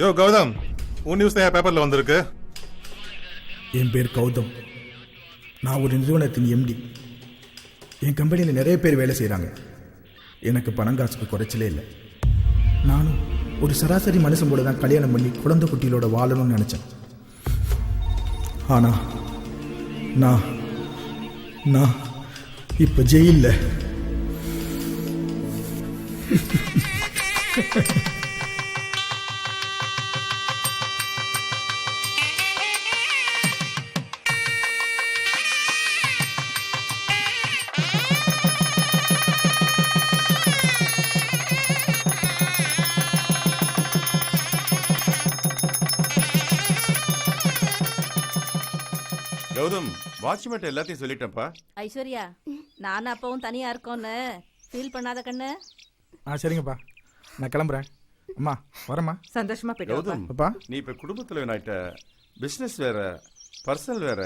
யோ கௌதம், உன் நியூஸ் தான் பேப்பர்ல வந்திருக்கு. என் பேர் கௌதம். நான் ஒரு நிறுவனத்தின் எம்டி. என் கம்பெனியில் நிறைய பேர் வேலை செய்கிறாங்க. எனக்கு பணங்காசுக்கு குறைச்சலே இல்லை. நானும் ஒரு சராசரி மனுஷன் போல தான் கல்யாணம் பண்ணி குழந்தை குட்டிகளோட வாழணும்னு நினச்சேன். ஆனால் நான் இப்போ ஜெயிலில். கௌதம், வாட்ச்மேட் எல்லாத்தையும் சொல்லிட்டேன்ப்பா. ஐஸ்வர்யா, நான் அப்பவும் தனியா இருக்கோன்னு ஃபீல் பண்ணாத கண்ணு. சரிங்கப்பா, நான் கிளம்புறேன். அம்மா வரேம்மா. சந்தோஷமா போயிட்டு கௌதம், அப்பா நீ இப்ப குடும்பத்துல ஆயிட்ட. பிசினஸ் வேற, பர்சனல் வேற,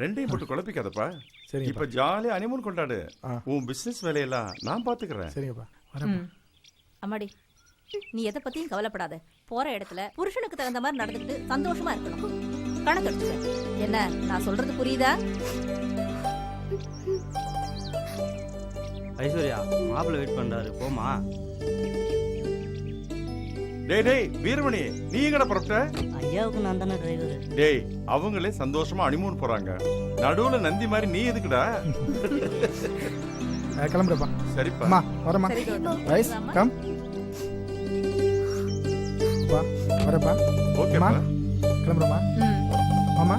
ரெண்டையும் போட்டு குழப்பிக்காதப்பா. சரி, இப்ப ஜாலியா ஹனிமூன் கொண்டாடு. உன் பிசினஸ் வேலையெல்லாம் நான் பாத்துக்கிறேன். சரிங்கப்பா, வரேன். அம்மாடி, நீ எதை பத்தியும் கவலைப்படாத. போற இடத்துல புருஷனுக்கு தகுந்த மாதிரி நடந்துக்கிட்டு சந்தோஷமா இருக்கணும். கணக்கு எடுத்துக்க. என்ன நான் சொல்றது புரியுதா? ஐஸ்வர்யா, மாப்பிள்ள வெயிட் பண்றாரு, போமா. டேய் வீரமணி, நீ எங்கட புறப்பட்ட? ஐயாவுக்கு நான் தானே டிரைவர். டேய், அவங்களே சந்தோஷமா ஹனிமூன் போறாங்க. நடுவுல நந்தி மாதிரி நீ எதுக்குடா? கிளம்புறப்பா. சரிப்பா. அம்மா வரேம்மா. சரி கௌதம். Rice come. அப்பா வரேப்பா. ஓகேப்பா. கிளம்புறேம்மா. மாமா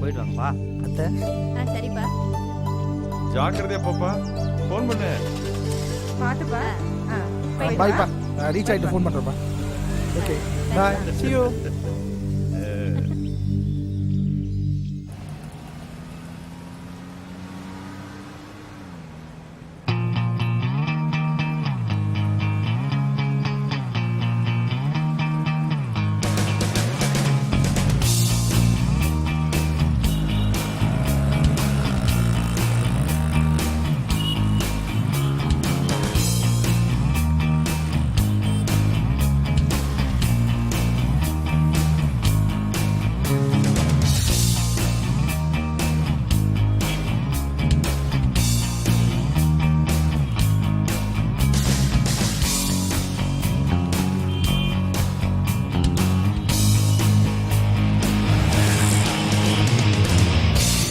போயிட்டு வாங்கப்பா. அத்தை. சரிப்பா. ஜாக்கிரதையா போப்பா. போன் பண்ணு. பாத்துப்பா. பாய்ப்பா. ரீச் ஆயிட்டு ஃபோன் பண்றேன்ப்பா. Okay bye, see you.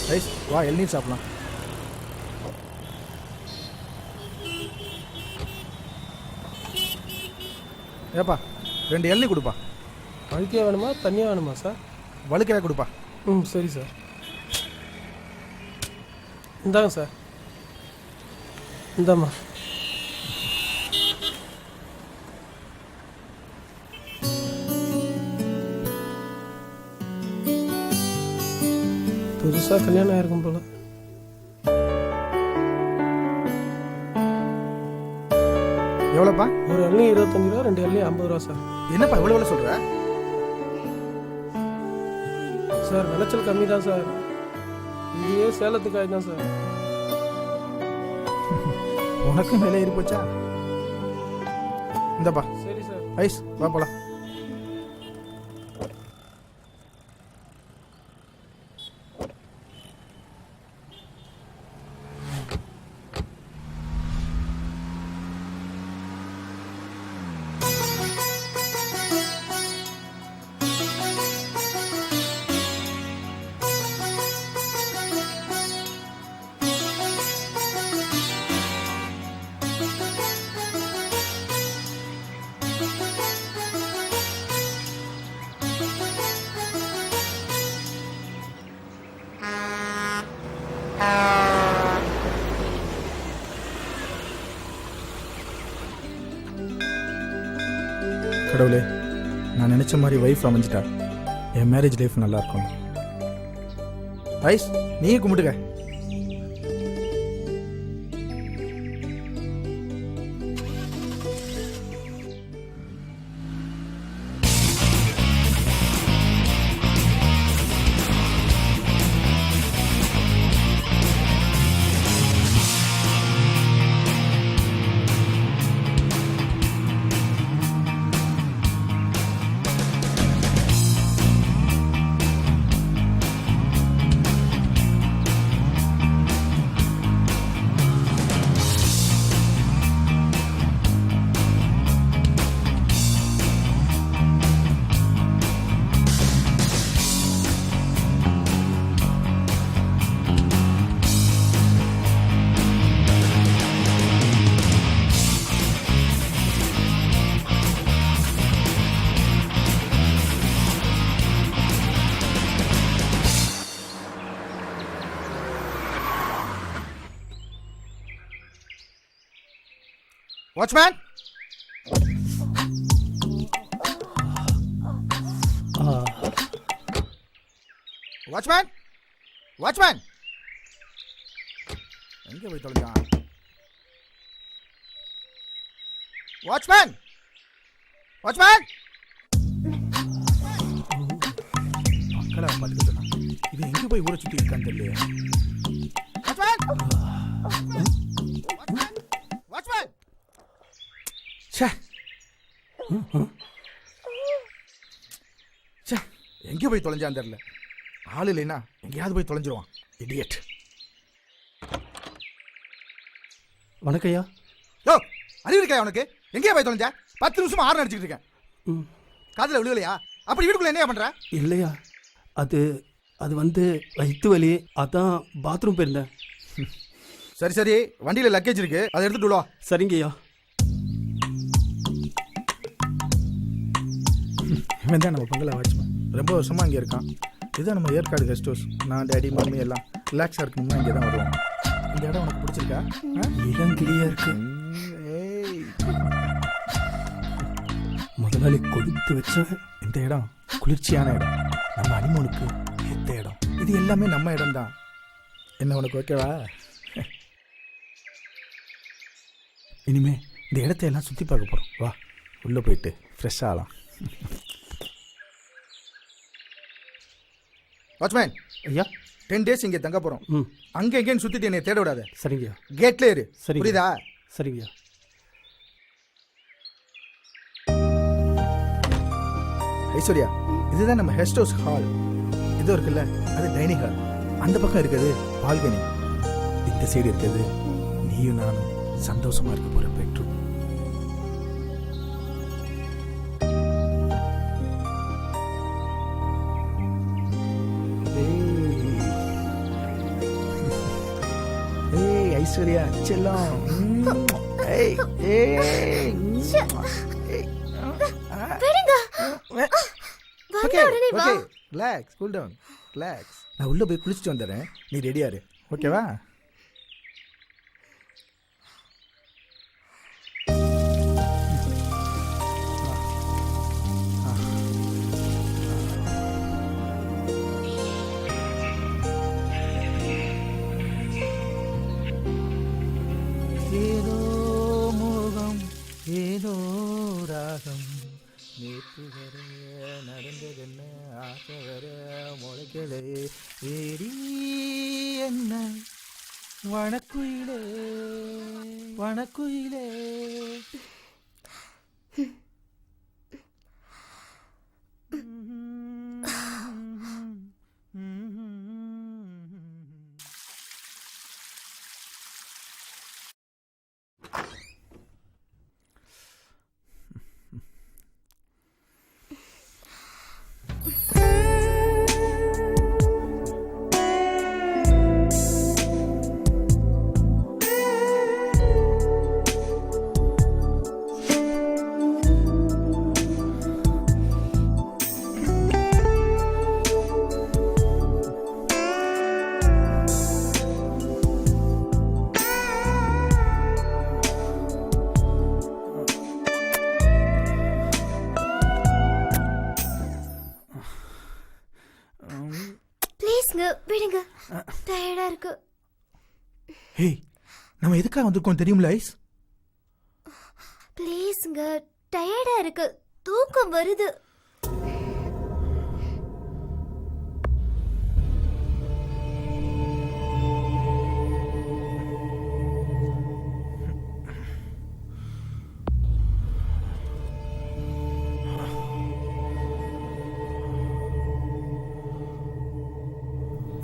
ரைஸ் வா, இளநீர் சாப்பிடலாம். ஏப்பா 2 இளநீர் கொடுப்பா. வழுக்கையாக வேணுமா தண்ணியாக வேணுமா சார்? வழுக்கையாக கொடுப்பா. சரி சார், இந்தாங்க சார். இந்தாம்மா. புதுசாக கல்யாணம் ஆயிருக்கும் போல. எவ்வளோப்பா? ஒரு இளநீ 25 ரூபா, 2 இளநீ 50 ரூபா சார். என்னப்பா இவ்வளோ சொல்கிற? சார் விளைச்சல் கம்மி தான் சார். இதுவே சேலத்துக்காய் தான் சார். உனக்கும் விலை ஏறி போச்சா? இந்தப்பா. சரி சார். ஐஸ் வா போலாம். கடவுளே, நான் நினச்ச மாதிரி வைஃப் அமைஞ்சிட்டா என் மேரேஜ் லைஃப் நல்லா இருக்கும். ஐஸ் நீயே கும்பிட்டுக்க. வாட்ச்மேன், வாட்ச்மேன், வாட்ச்மேன், எங்க போய் தொலைஞ்சான்? Watchman, watchman. மக்களா பார்த்துட்டு சொன்னான். இவன் எங்க போய் ஊரை சுத்தி இருக்கான்னு தெரியல. Watchman, watchman. ச்சே, ச்சே, எங்க போய் தொலைஞ்சான்னு தெரியல. ஆள் இல்லைன்னா எங்கேயாவது போய் தொலைஞ்சிருவான். இடியட். வணக்கம் ஐயா. யோ, அறிவு இருக்கா உனக்கு? எங்கேயா போய் தொலைஞ்ச? 10 நிமிஷமா ஆறு அடிச்சுட்டு இருக்கேன். காதுல விழுகலையா? அப்படி வீட்டுக்குள்ள என்ன பண்ற? இல்லையா, அது வயிற்று வலி, அதான் பாத்ரூம் போயிருந்தேன். சரி சரி, வண்டியில லக்கேஜ் இருக்கு, அதை எடுத்துட்டு வா. சரிங்கய்யா. இவன் தான் நம்ம பங்களா வாட்ச்மேன். ரொம்ப வருஷமா இங்கே இருக்கான். இதுதான் நம்ம ஏற்காடு கெஸ்ட் ஹவுஸ். நான் டேடி மம்மி எல்லாம் ரிலாக்ஸாக இருக்கணும்னா இங்கே தான் வருவோம். இந்த இடம் உனக்கு பிடிச்சிருக்கா? இளங்கிளியா இருக்கு. ஏய், முதலாளி கொடுத்து வச்சேன். இந்த இடம் குளிர்ச்சியான இடம், நம்ம அனிமோனுக்கு ஏற்ற இடம். இது எல்லாமே நம்ம இடம் தான். என்ன உனக்கு ஓகேவா? இனிமே இந்த இடத்த எல்லாம் சுற்றி பார்க்க போகிறோம். வா, உள்ளே போயிட்டு ஃப்ரெஷ் ஆகலாம். வாட்ச்மேன் ஐயா, 10 days இங்கே தங்க போகிறோம். அங்கே எங்கேன்னு சுற்றிட்டு என்னை தேட விடாத. சரிங்கய்யா. கேட்ல இரு. சரி, புரியுதா? சரிங்கய்யா. ஐஸ்வர்யா, இதுதான் நம்ம கெஸ்ட் ஹவுஸ் ஹால். இது இருக்குல்ல, அது டைனிங் ஹால். அந்த பக்கம் இருக்குது பால்கனி. இந்த சைடு இருக்குது நீயும் நானும் சந்தோஷமா இருக்க போற பெட்ரூம். ஏய் ஐஸ்வர்யா செல்லம். ஏய் ஏய் okay okay, relax, cool down, relax. நான் உள்ள போய் குளிச்சுட்டு வந்துடுறேன், நீ ரெடியா இரு. ஓகேவா? ஏதோ மோகம், ஏதோ ராகம், நேற்று வர நடந்ததென்ன, ஆசை வர முளைக்கலே, ஏடி என்ன வணக்குயிலே, வணக்குயிலே. விடுங்க, டயர்டா இருக்கு. ஹே, நம்ம எதுக்காக வந்திருக்கோம் தெரியுமில ஐஸ்? ப்ளீஸ்ங்க, டயர்டா இருக்கு, தூக்கம் வருது.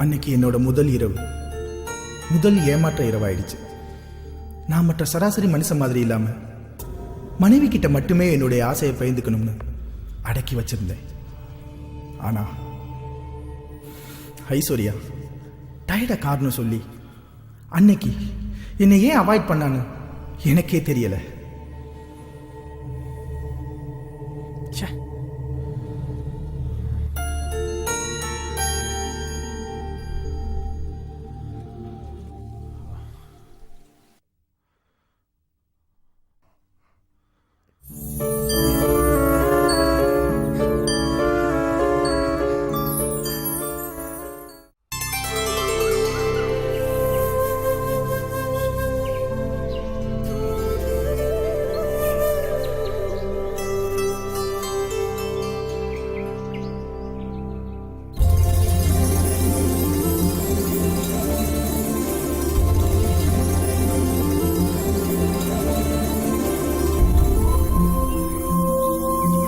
அன்னைக்கு என்னோட முதல் இரவு, முதல் ஏமாற்ற இரவாயிடுச்சு. நான் மற்ற சராசரி மனுஷன் மாதிரி இல்லாம மனைவி கிட்ட மட்டுமே என்னுடைய ஆசையை பகிர்ந்துக்கணும்னு அடக்கி வச்சிருந்தேன். ஆனா ஐஸ்வர்யா டயர்ட காரணம் சொல்லி அன்னைக்கு என்னை ஏன் அவாய்ட் பண்ணான்னு எனக்கே தெரியல.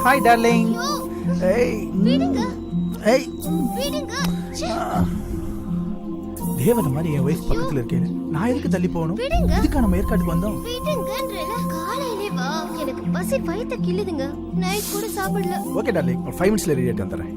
Hi darling. ஏய் விடுங்க ஏய் விடுங்க ச்சே, தேவதை மாதிரி என் வயசு பக்கத்துல இருக்கேன். நான் எதுக்கு தள்ளி போகணும்? விடுங்க. இதுக்கா நம்ம ஏற்காடுக்கு வந்தோம்? விடுங்கன்றல காலையிலே வா, எனக்கு பசி வயித்த கிள்ளுதுங்க. நைட் கூட சாப்பிடல. ஓகே டார்லிங், ஒரு 5 மினிட்ஸ்ல ரெடி ஆயிட்டு வந்துடுறேன்.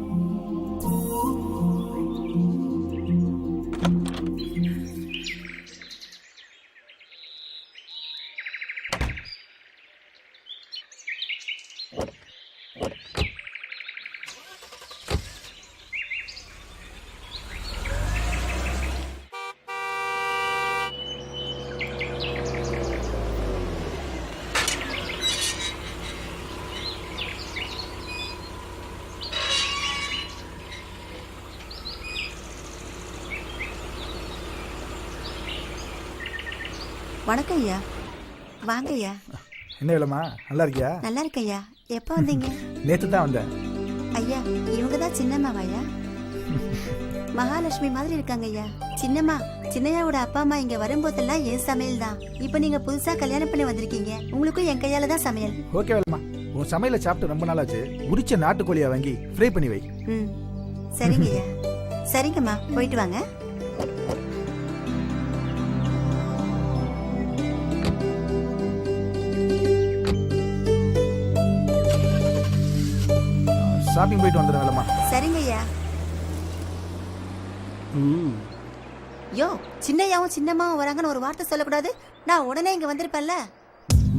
வணக்கம் ஐயா. வாங்க ஐயா. என்ன வேலைமா, நல்லா இருக்கியா? நல்லா இருக்க ஐயா. எப்போ வந்தீங்க? நேத்து தான் வந்தேன். ஐயா இவங்க தான் சின்னம்மாவா ஐயா? மகாலட்சுமி மாதிரி இருக்காங்க ஐயா. சின்னம்மா, சின்னையாவோட அப்பா அம்மா இங்க வரும்போதெல்லாம் என் சமையல் தான். இப்போ நீங்க புதுசா கல்யாணம் பண்ணி வந்திருக்கீங்க, உங்களுக்கும் என் கையால தான் சமையல். ஓகே வேலைமா, உன் சமையல சாப்பிட்டு ரொம்ப நாளாச்சு. உரிச்ச நாட்டுக்கோழியா வாங்கி ஃப்ரை பண்ணி வை. ம் சரிங்க ஐயா. சரிங்கம்மா, போயிட்டு வாங்க. ஷாப்பிங் போயிட்டு வந்துடுறேன் வேலைமா. சரிங்க ஐயா. ம் யோ, சின்னையாவும் சின்னம்மாவும் வராங்கன்னு ஒரு வார்த்தை சொல்லக்கூடாது? நான் உடனே இங்க வந்திருப்பேன்ல.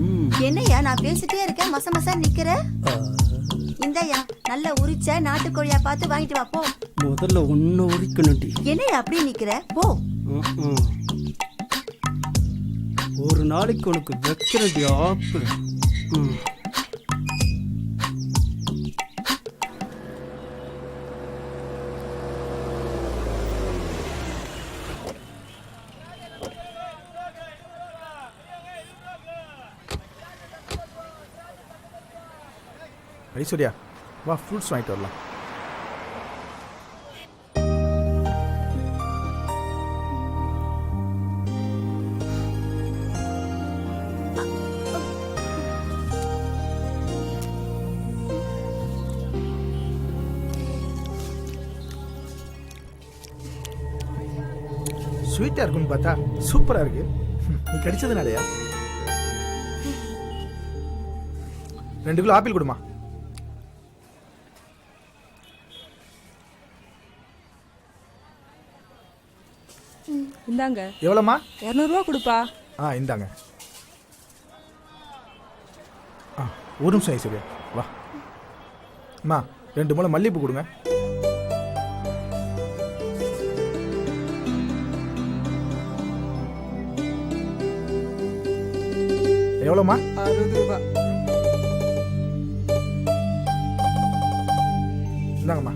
ம் என்னய்யா நான் பேசிட்டே இருக்கேன், மச மசா நிக்கிற? இந்தய்யா நல்ல உரிச்ச நாட்டுக்கோழியா பார்த்து வாங்கிட்டு வா போ. முதல்ல ஒன்று உரிக்கணும்டி. என்னய்யா அப்படியே நிக்கிற? போ. ம். ஒரு நாளைக்கு உனக்கு வைக்கிறடி ஆப்பு. ம் ஐஸ்வர்யா, வா ஃப்ரூட்ஸ் வாங்கிட்டு வரலாம். ஸ்வீட்டா இருக்குன்னு பார்த்தா சூப்பரா இருக்கு. நீ கடிச்சதுனாலயா? 2 கிலோ ஆப்பிள் கொடுமா. இந்தாங்க. எவ்வளோமா? 200 ரூபா கொடுப்பா. இந்தாங்க. ஒரு நிமிஷம் ஐஸ்வர்யா, வா. அம்மா 2 முளை மல்லிகைப்பூ கொடுங்க. எவ்வளோமா? 60 ரூபா. இந்தாங்கம்மா.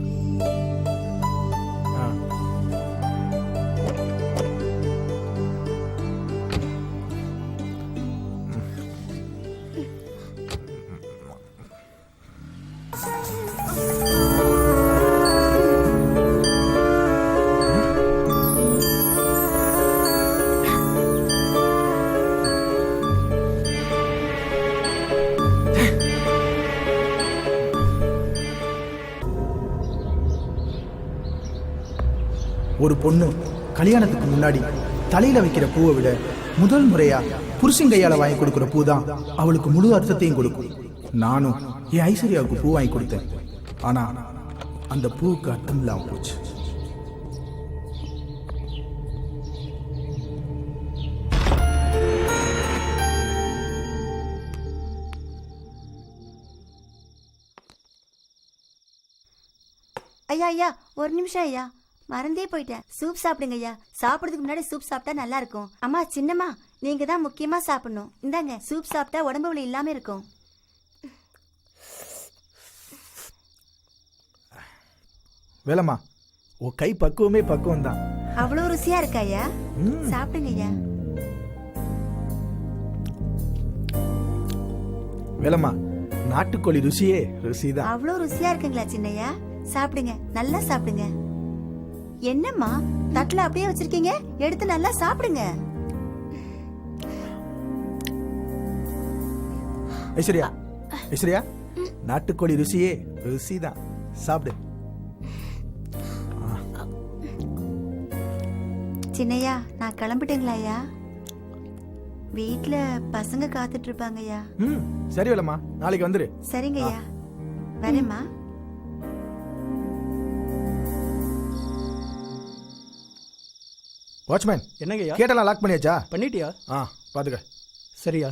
ஒரு பொண்ணு கல்யாணத்துக்கு முன்னாடி தலையில வைக்கிற பூவை விட முதல் முறையா புருஷன் கையால வாங்கி கொடுக்கிற பூ தான் அவளுக்கு முழு அர்த்தத்தையும் கொடுக்கும். நானும் என் ஐஸ்வர்யாவுக்கு பூ வாங்கி கொடுத்தேன். ஆனா அந்த பூவுக்கு அர்த்தம் இல்லாம போச்சு. ஐயா ஐயா, ஒரு நிமிஷம் ஐயா, மறந்தே போயிட்டேன். சூப் சாப்பிடுங்க ஐயா. சாப்பிடுறதுக்கு முன்னாடி சூப் சாப்பிட்டா நல்லா இருக்கும். அம்மா சின்னம்மா, நீங்க தான் முக்கியமா சாப்பிடணும். இந்தாங்க, சூப் சாப்பிட்டா உடம்பு வலி இல்லாம இருக்கும். வேலைம்மா, உன் கை பக்குவமே பக்குவம் தான். அவ்வளவு ருசியா இருக்கா ஐயா? சாப்பிடுங்க ஐயா. வேலைம்மா, நாட்டுக்கோழி ருசியே ருசிதான். அவ்வளவு ருசியா இருக்குங்களா சின்னையா? சாப்பிடுங்க, நல்லா சாப்பிடுங்க. என்னம்மா தட்டுல அப்படியே வச்சிருக்கீங்க, எடுத்து நல்லா சாப்பிடுங்க. ஐஸ்வர்யா, ஐஸ்வர்யா, நாட்டுக்கோழி ருசியே ருசி தான். சாப்பிடு. சின்னையா நான் கிளம்பிட்டேங்களா ஐயா? வீட்ல பசங்க காத்துட்டு இருப்பாங்க ஐயா. சரி வேலம்மா, நாளைக்கு வந்துரு. சரிங்க ஐயா, வரேம்மா. வாட்ச்மேன், என்னங்கய்யா? கேட்டெல்லாம் லாக் பண்ணியாச்சா? பண்ணிட்டியா? பாத்துக்க. சரியா?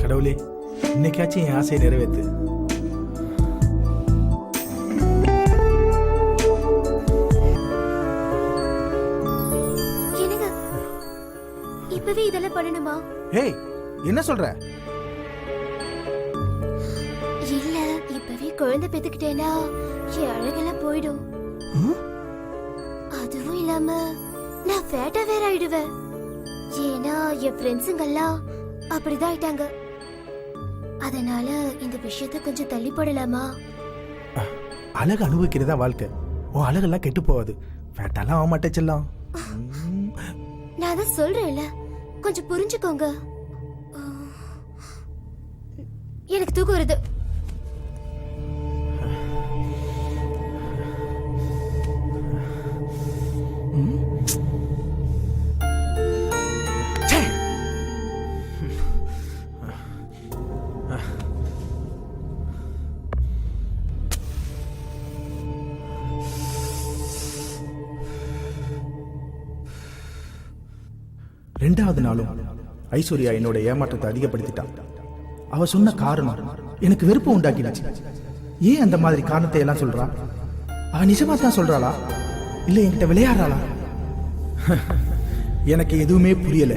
கடவுளே, இன்னைக்காச்சும் என் ஆசையை நிறைவேற்று. என்னங்க இப்பவே இதெல்லாம் பண்ணணுமா? ஏய், என்ன சொல்ற? இல்ல, இப்பவே குழந்தை பெத்துக்கிட்டேனா என் அழகெல்லாம் போயிடும். அதுவும் இல்லாம நான் ஃபேட்டா வேற ஆயிடுவேன். ஏன்னா என் ஃப்ரெண்ட்ஸுங்கெல்லாம் அப்படிதான் ஆயிட்டாங்க. அதனால இந்த விஷயத்த கொஞ்சம் தள்ளி போடலாமா? அழகு அனுபவிக்கிறதா வாழ்க்கை. உன் அழகெல்லாம் கெட்டு போகாது. ஃபேட்டாலாம் ஆக மாட்டே செல்லம். நான் தான் சொல்றேன்ல, கொஞ்சம் புரிஞ்சுக்கோங்க. எனக்கு தூக்கம் வருது. ரெண்டாவது நாளும் ஐஸ்வர்யா என்னோட ஏமாற்றத்தை அதிகப்படுத்திட்டான். அவ சொன்ன காரணம் எனக்கு வெறுப்பு உண்டாக்கிடுச்சு. ஏன் அந்த மாதிரி காரணத்தை எல்லாம் சொல்றா? அவ நிஜமா தான் சொல்றாளா, இல்ல என்கிட்ட விளையாடுறாளா? எனக்கு எதுவுமே புரியல.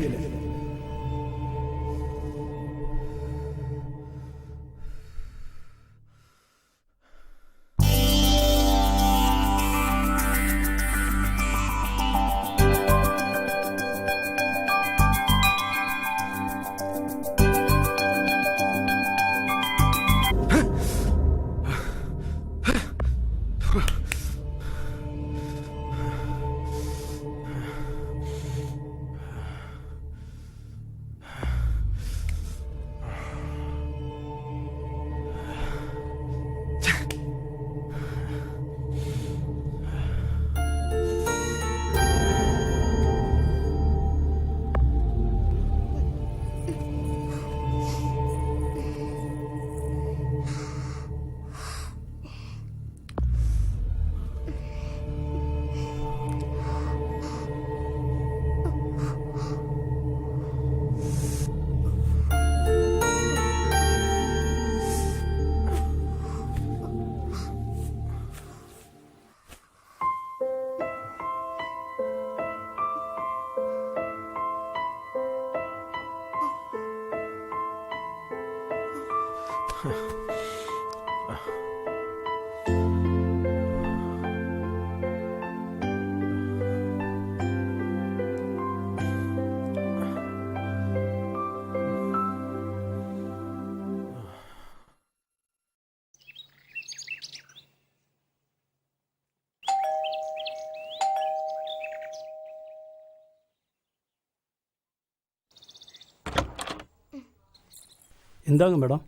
இந்தாங்க madam.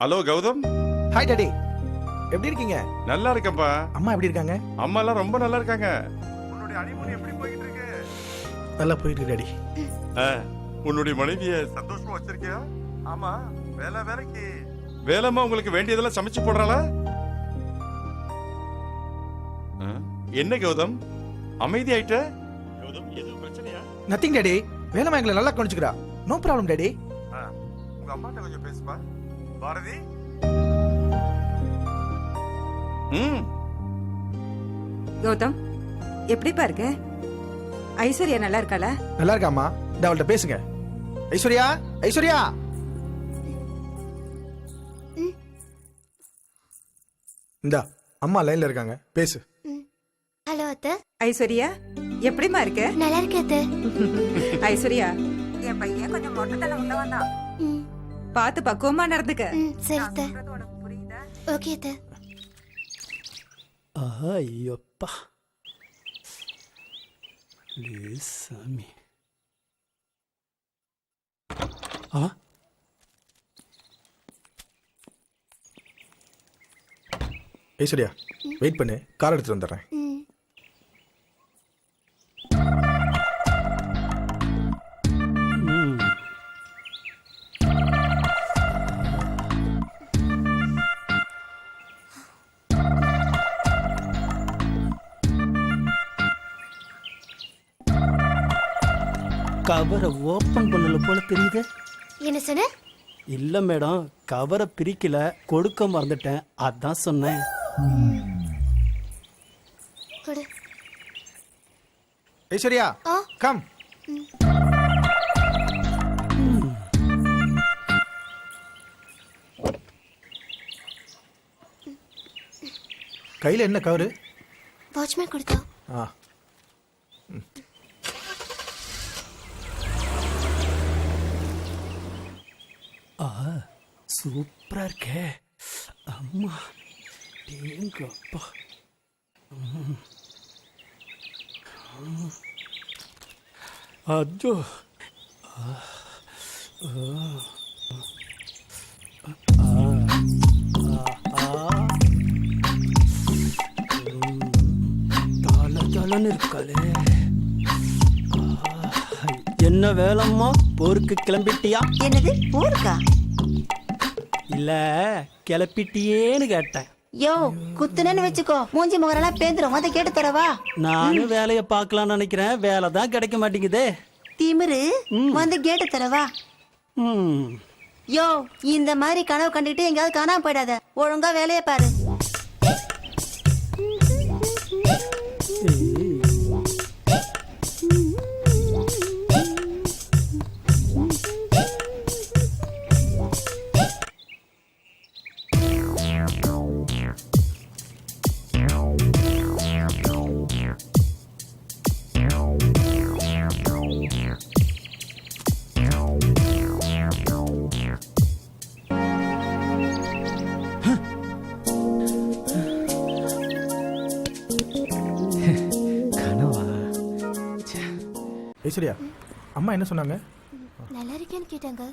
Hello Gautham, hi daddy, எப்படி இருக்கீங்க? நல்லா இருக்கேன்ப்பா. அம்மா எப்படி இருக்காங்க? அம்மா எல்லாம் ரொம்ப நல்லா இருக்காங்க. உன்னுடைய ஹனிமூன் எப்படி போயிட்டு இருக்கு? நல்லா போயிட்டு டாடி. உன்னுடைய மனைவிய சந்தோஷமா வச்சிருக்கியா? ஆமா, வேலைக்கு வேலைமா உங்களுக்கு வேண்டியதெல்லாம் சமைச்சு போடுறாளா? என்ன கௌதம் அமைதி ஆயிட்ட? கௌதம் எதுவும் பிரச்சனையா? நத்திங் டாடி, வேலைமா எங்களை நல்லா கவனிச்சுக்கிறா. No problem daddy. உங்க அம்மாட்ட கொஞ்சம் பேசுப்பா. பாரதி. கௌதம் எப்படிப்பா இருக்க? ஐஸ்வர்யா நல்லா இருக்காளா? நல்லா இருக்காம்மா. இந்த அவள்கிட்ட பேசுங்க. ஐஸ்வர்யா, ஐஸ்வர்யா. இந்தா அம்மா லைன்ல இருக்காங்க, பேசு. ஹலோ அத்தை. ஐஸ்வர்யா எப்படிமா இருக்க? நல்லா இருக்கேன் அத்தை. ஐஸ்வர்யா, என் பையன் கொஞ்சம் மொட்டைத்தனம் உள்ளவன் தான். ம், பார்த்து பக்குவமா நடந்துக்க. சரி அத்தை. உனக்கு புரியுதா? ஓகே அத்தை. ஐயோப்பா சாமி. ஐஸ்வர்யா வெயிட் பண்ணு, கார் எடுத்துட்டு வந்துடுறேன். ம், கவரை ஓபன் பண்ணல போல தெரியுது. என்ன சொன்ன? இல்ல மேடம், கவரை பிரிக்கல, கொடுக்க மறந்துட்டேன், அதான் சொன்னேன். கொடு. ஐஸ்வர்யா ஆ. கம். கையில என்ன கவரு? வாட்ச்மேன் கொடுத்தா. ஆ, சூப்பரா இருக்கே அம்மா. அப்பா அஜோ. தலன்னு இருக்காளே. என்ன வேலைம்மா, போருக்கு கிளம்பிட்டியா? என்னது ஊருக்கா? இல்ல கிளப்பிட்டியேன்னு கேட்டேன். யோ குத்துனன்னு வச்சுக்கோ, மூஞ்சி முகரெல்லாம் பேந்துரும். அதை கேட்டு தரவா? நானும் வேலையை பார்க்கலாம்னு நினைக்கிறேன், வேலை தான் கிடைக்க மாட்டேங்குதே. திமிரு வந்து கேட்டு தரவா? ம். யோ இந்த மாதிரி கனவு கண்டுகிட்டு எங்கேயாவது காணாம போயிடாத. ஒழுங்கா வேலையை பாரு. கனவா? ஐஸ்வர்யா அம்மா என்ன சொன்னாங்க? நல்லா இருக்கேன்னு கேட்டாங்க.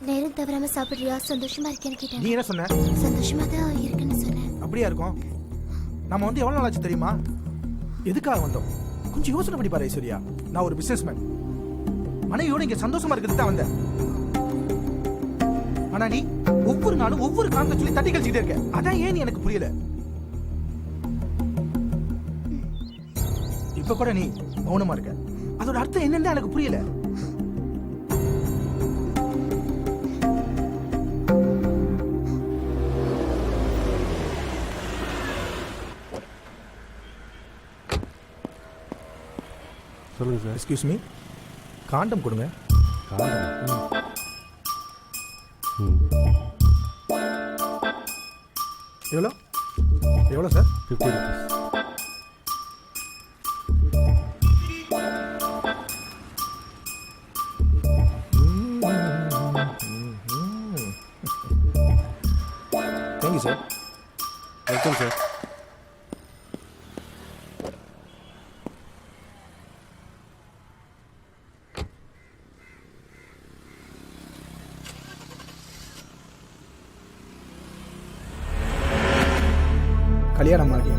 நேரம் தவறாம சாப்பிடுறியா, சந்தோஷமா இருக்கேன்னு நீ கேட்டாங்க. என்ன சொன்ன? சந்தோஷமா தான் இருக்குன்னு சொன்னேன். அப்படியா இருக்கும்? நம்ம வந்து எவ்வளவு நாள் ஆச்சு தெரியுமா? எதுக்காக வந்தோம் கொஞ்சம் யோசனை பண்ணி பாரு ஐஸ்வர்யா. நான் ஒரு பிசினஸ்மேன், மனைவியோட இங்க சந்தோஷமா இருக்கிறது தான் வந்தேன். ஆனா நீ ஒவ்வொரு நாளும் ஒவ்வொரு காரணத்தை சொல்லி தட்டி கழிச்சுட்டே இருக்க. அதான் ஏன் எனக்கு புரியல. இப்ப கூட நீ மௌனமா இருக்க, அதோட அர்த்தம் என்னன்னு எனக்கு புரியல. சொல்லுங்க சார். எக்ஸ்கியூஸ் மீ, காண்டம் கொடுங்க. எவ்வளோ எவ்வளோ sir? 50 rupees. Thank you sir. Welcome sir. கல்யாணமாகி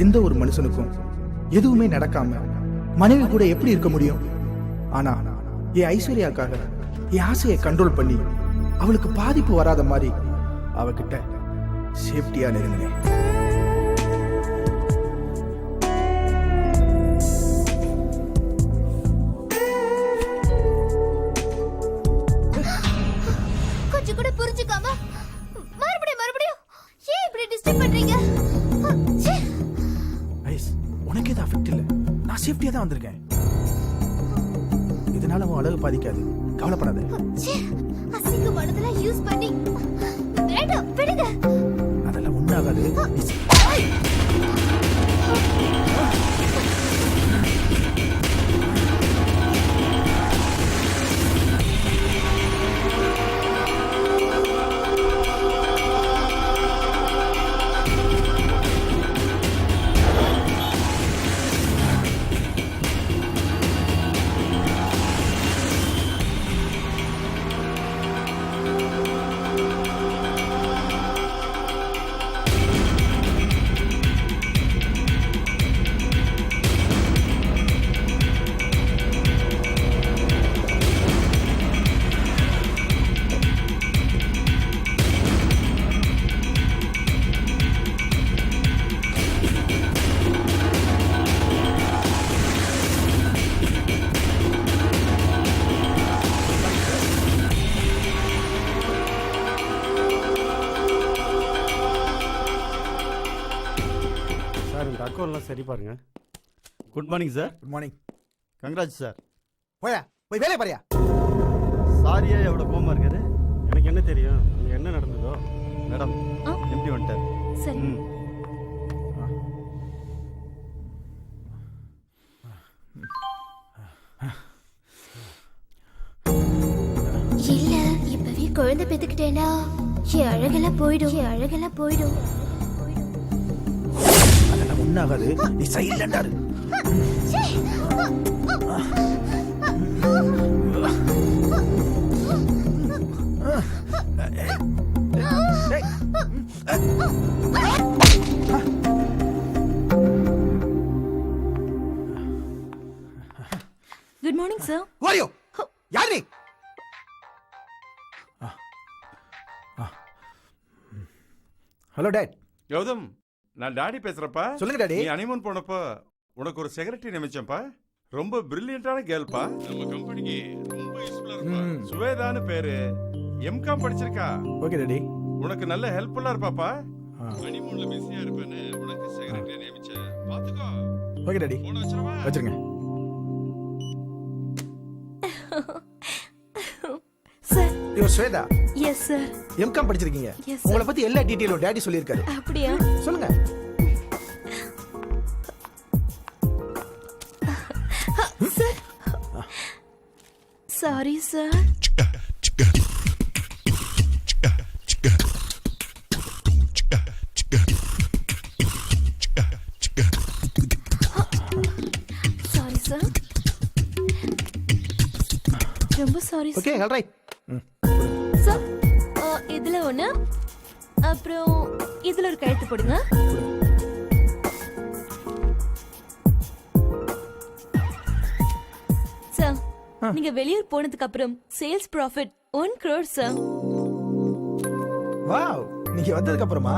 எந்த ஒரு மனுஷனுக்கும் எதுவுமே நடக்காம மனைவி கூட எப்படி இருக்க முடியும்? ஆனா என் ஐஸ்வர்யாக்காக என் ஆசையை கண்ட்ரோல் பண்ணி அவளுக்கு பாதிப்பு வராத மாதிரி அவகிட்ட சேஃப்டியா நெருங்கினேன். கொஞ்சம் கூட புரிஞ்சுக்காம மறுபடியும் ஏன் இப்படி டிஸ்டர்ப் பண்றீங்க? ஐஸ், உனக்கு எதுவும் அஃபெக்ட் இல்ல. நான் சேஃப்டியா தான் வந்திருக்கேன். இதனால உன் அழகு பாதிக்காது, கவலைப்படாத. அசிங்கமானதெல்லாம் யூஸ் பண்ணி வேண்டாம், விடுங்க. அதெல்லாம் ஒண்ணாகாது. சார் இந்த அக்கௌண்ட்லாம் சரி பாருங்க. Good morning sir. Good morning. Congrats sir. போயா, போய் வேலையை பாரியா. சாரியா எவ்வளோ கோமா இருக்காரு? எனக்கு என்ன தெரியும் அங்கே என்ன நடந்ததோ. மேடம் எப்படி வந்துட்டார்? சரி. ம். இல்ல, இப்பவே குழந்தை பெத்துக்கிட்டேனா என் அழகெல்லாம் போயிடும். அதெல்லாம் ஒண்ணாகாது, நீ சைலண்டா இரு. Good morning sir. வாரியோ, யார் நீ? Hello dot. கௌதம், நான் டாடி பேசுறப்பா. சொல்லுங்க டாடி. நீ ஹனிமூன் போனப்போ உனக்கு ஒரு செக்ரட்டரி நியமிச்சேன்ப்பா. ரொம்ப பிரில்லியண்டான கேர்ள்பா. நம்ம கம்பெனிக்கு ரொம்ப யூஸ்ஃபுல்லா இருப்பா. சுவேதான்னு பேரு. எம்காம் படிச்சிருக்கா. Okay daddy. உனக்கு நல்ல ஹெல்ப்ஃபுல்லா இருப்பாப்பா. ஹனிமூன்ல பிஸியா இருப்பேன்னு உனக்கு செக்ரட்டரி நியமிச்சேன். பாத்துக்கோ. Okay daddy. போன வச்சிரவா? வச்சிருங்க. Sir. Your Shweta. Yes sir. M Com படிச்சிருக்கீங்க. Yes, sir. உங்களை பத்தி எல்லா டீடைலும் டாடி சொல்லியிருக்காரு. அப்படியா? சொல்லுங்க. Sir. Sorry sir. Sorry sir. ரொம்ப sorry okay, sir. Alright. Sir, இதுல ஒண்ணு, அப்புறம் இதுல ஒரு கழுத்து போடுங்க. சார், நீங்க வெளியூர் போனதுக்கு அப்புறம் sales profit 1 crore sir. Wow, நீங்க வந்ததுக்கு அப்புறமா?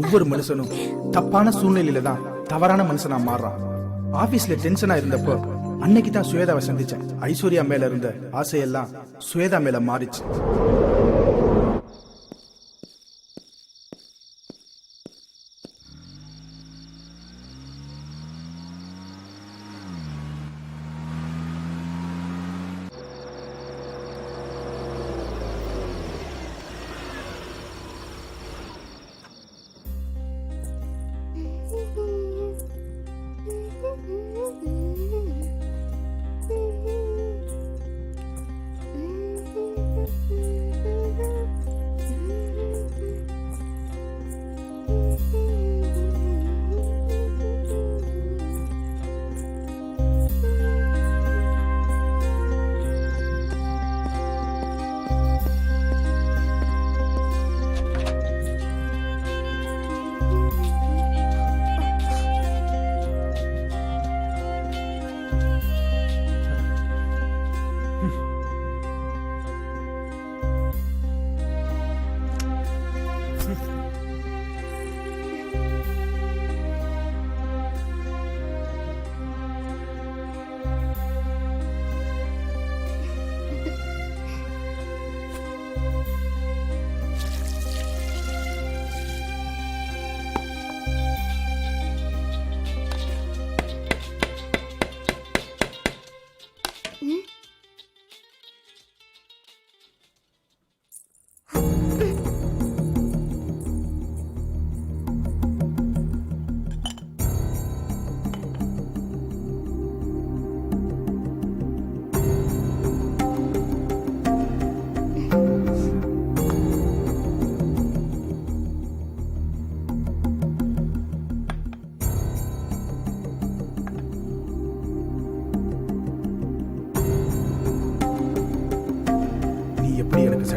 ஒவ்வொரு மனுஷனும் தப்பான சூழ்நிலையில தான் தவறான மனுஷனா மாறுறான். ஆபீஸ்ல டென்ஷனா இருந்தப்போ அன்னைக்கு தான் சுவேதாவை சந்திச்சேன். ஐஸ்வர்யா மேல இருந்த ஆசையெல்லாம் சுவேதா மேல மாறிச்சு.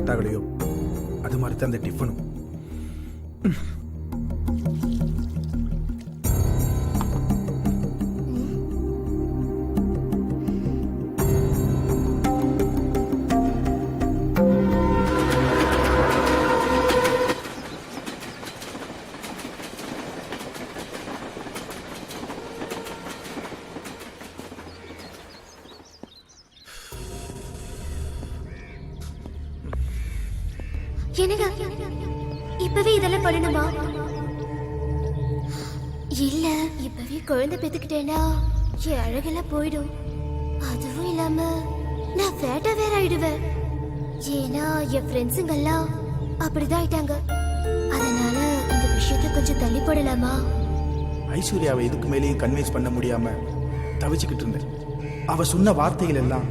செட் ஆகலையோ அது மாதிரி தான் அந்த டிஃபனும். என்னங்க இப்பவே இதெல்லாம் பண்ணணுமா? இல்ல இப்பவே குழந்தை பெத்துக்கிட்டேன்னா என் அழகெல்லாம் போயிடும். அதுவும் இல்லாம நான் ஃபேட்டா வேற ஆயிடுவேன். ஏன்னா என் ஃப்ரெண்ட்ஸுங்கெல்லாம் அப்படிதான் ஆயிட்டாங்க. அதனால இந்த விஷயத்தை கொஞ்சம் தள்ளி போடலாமா? ஐஸ்வர்யாவை இதுக்கு மேலேயும் கன்வின்ஸ் பண்ண முடியாம தவிச்சுக்கிட்டு இருந்தேன். அவ சொன்ன வார்த்தைகள் எல்லாம்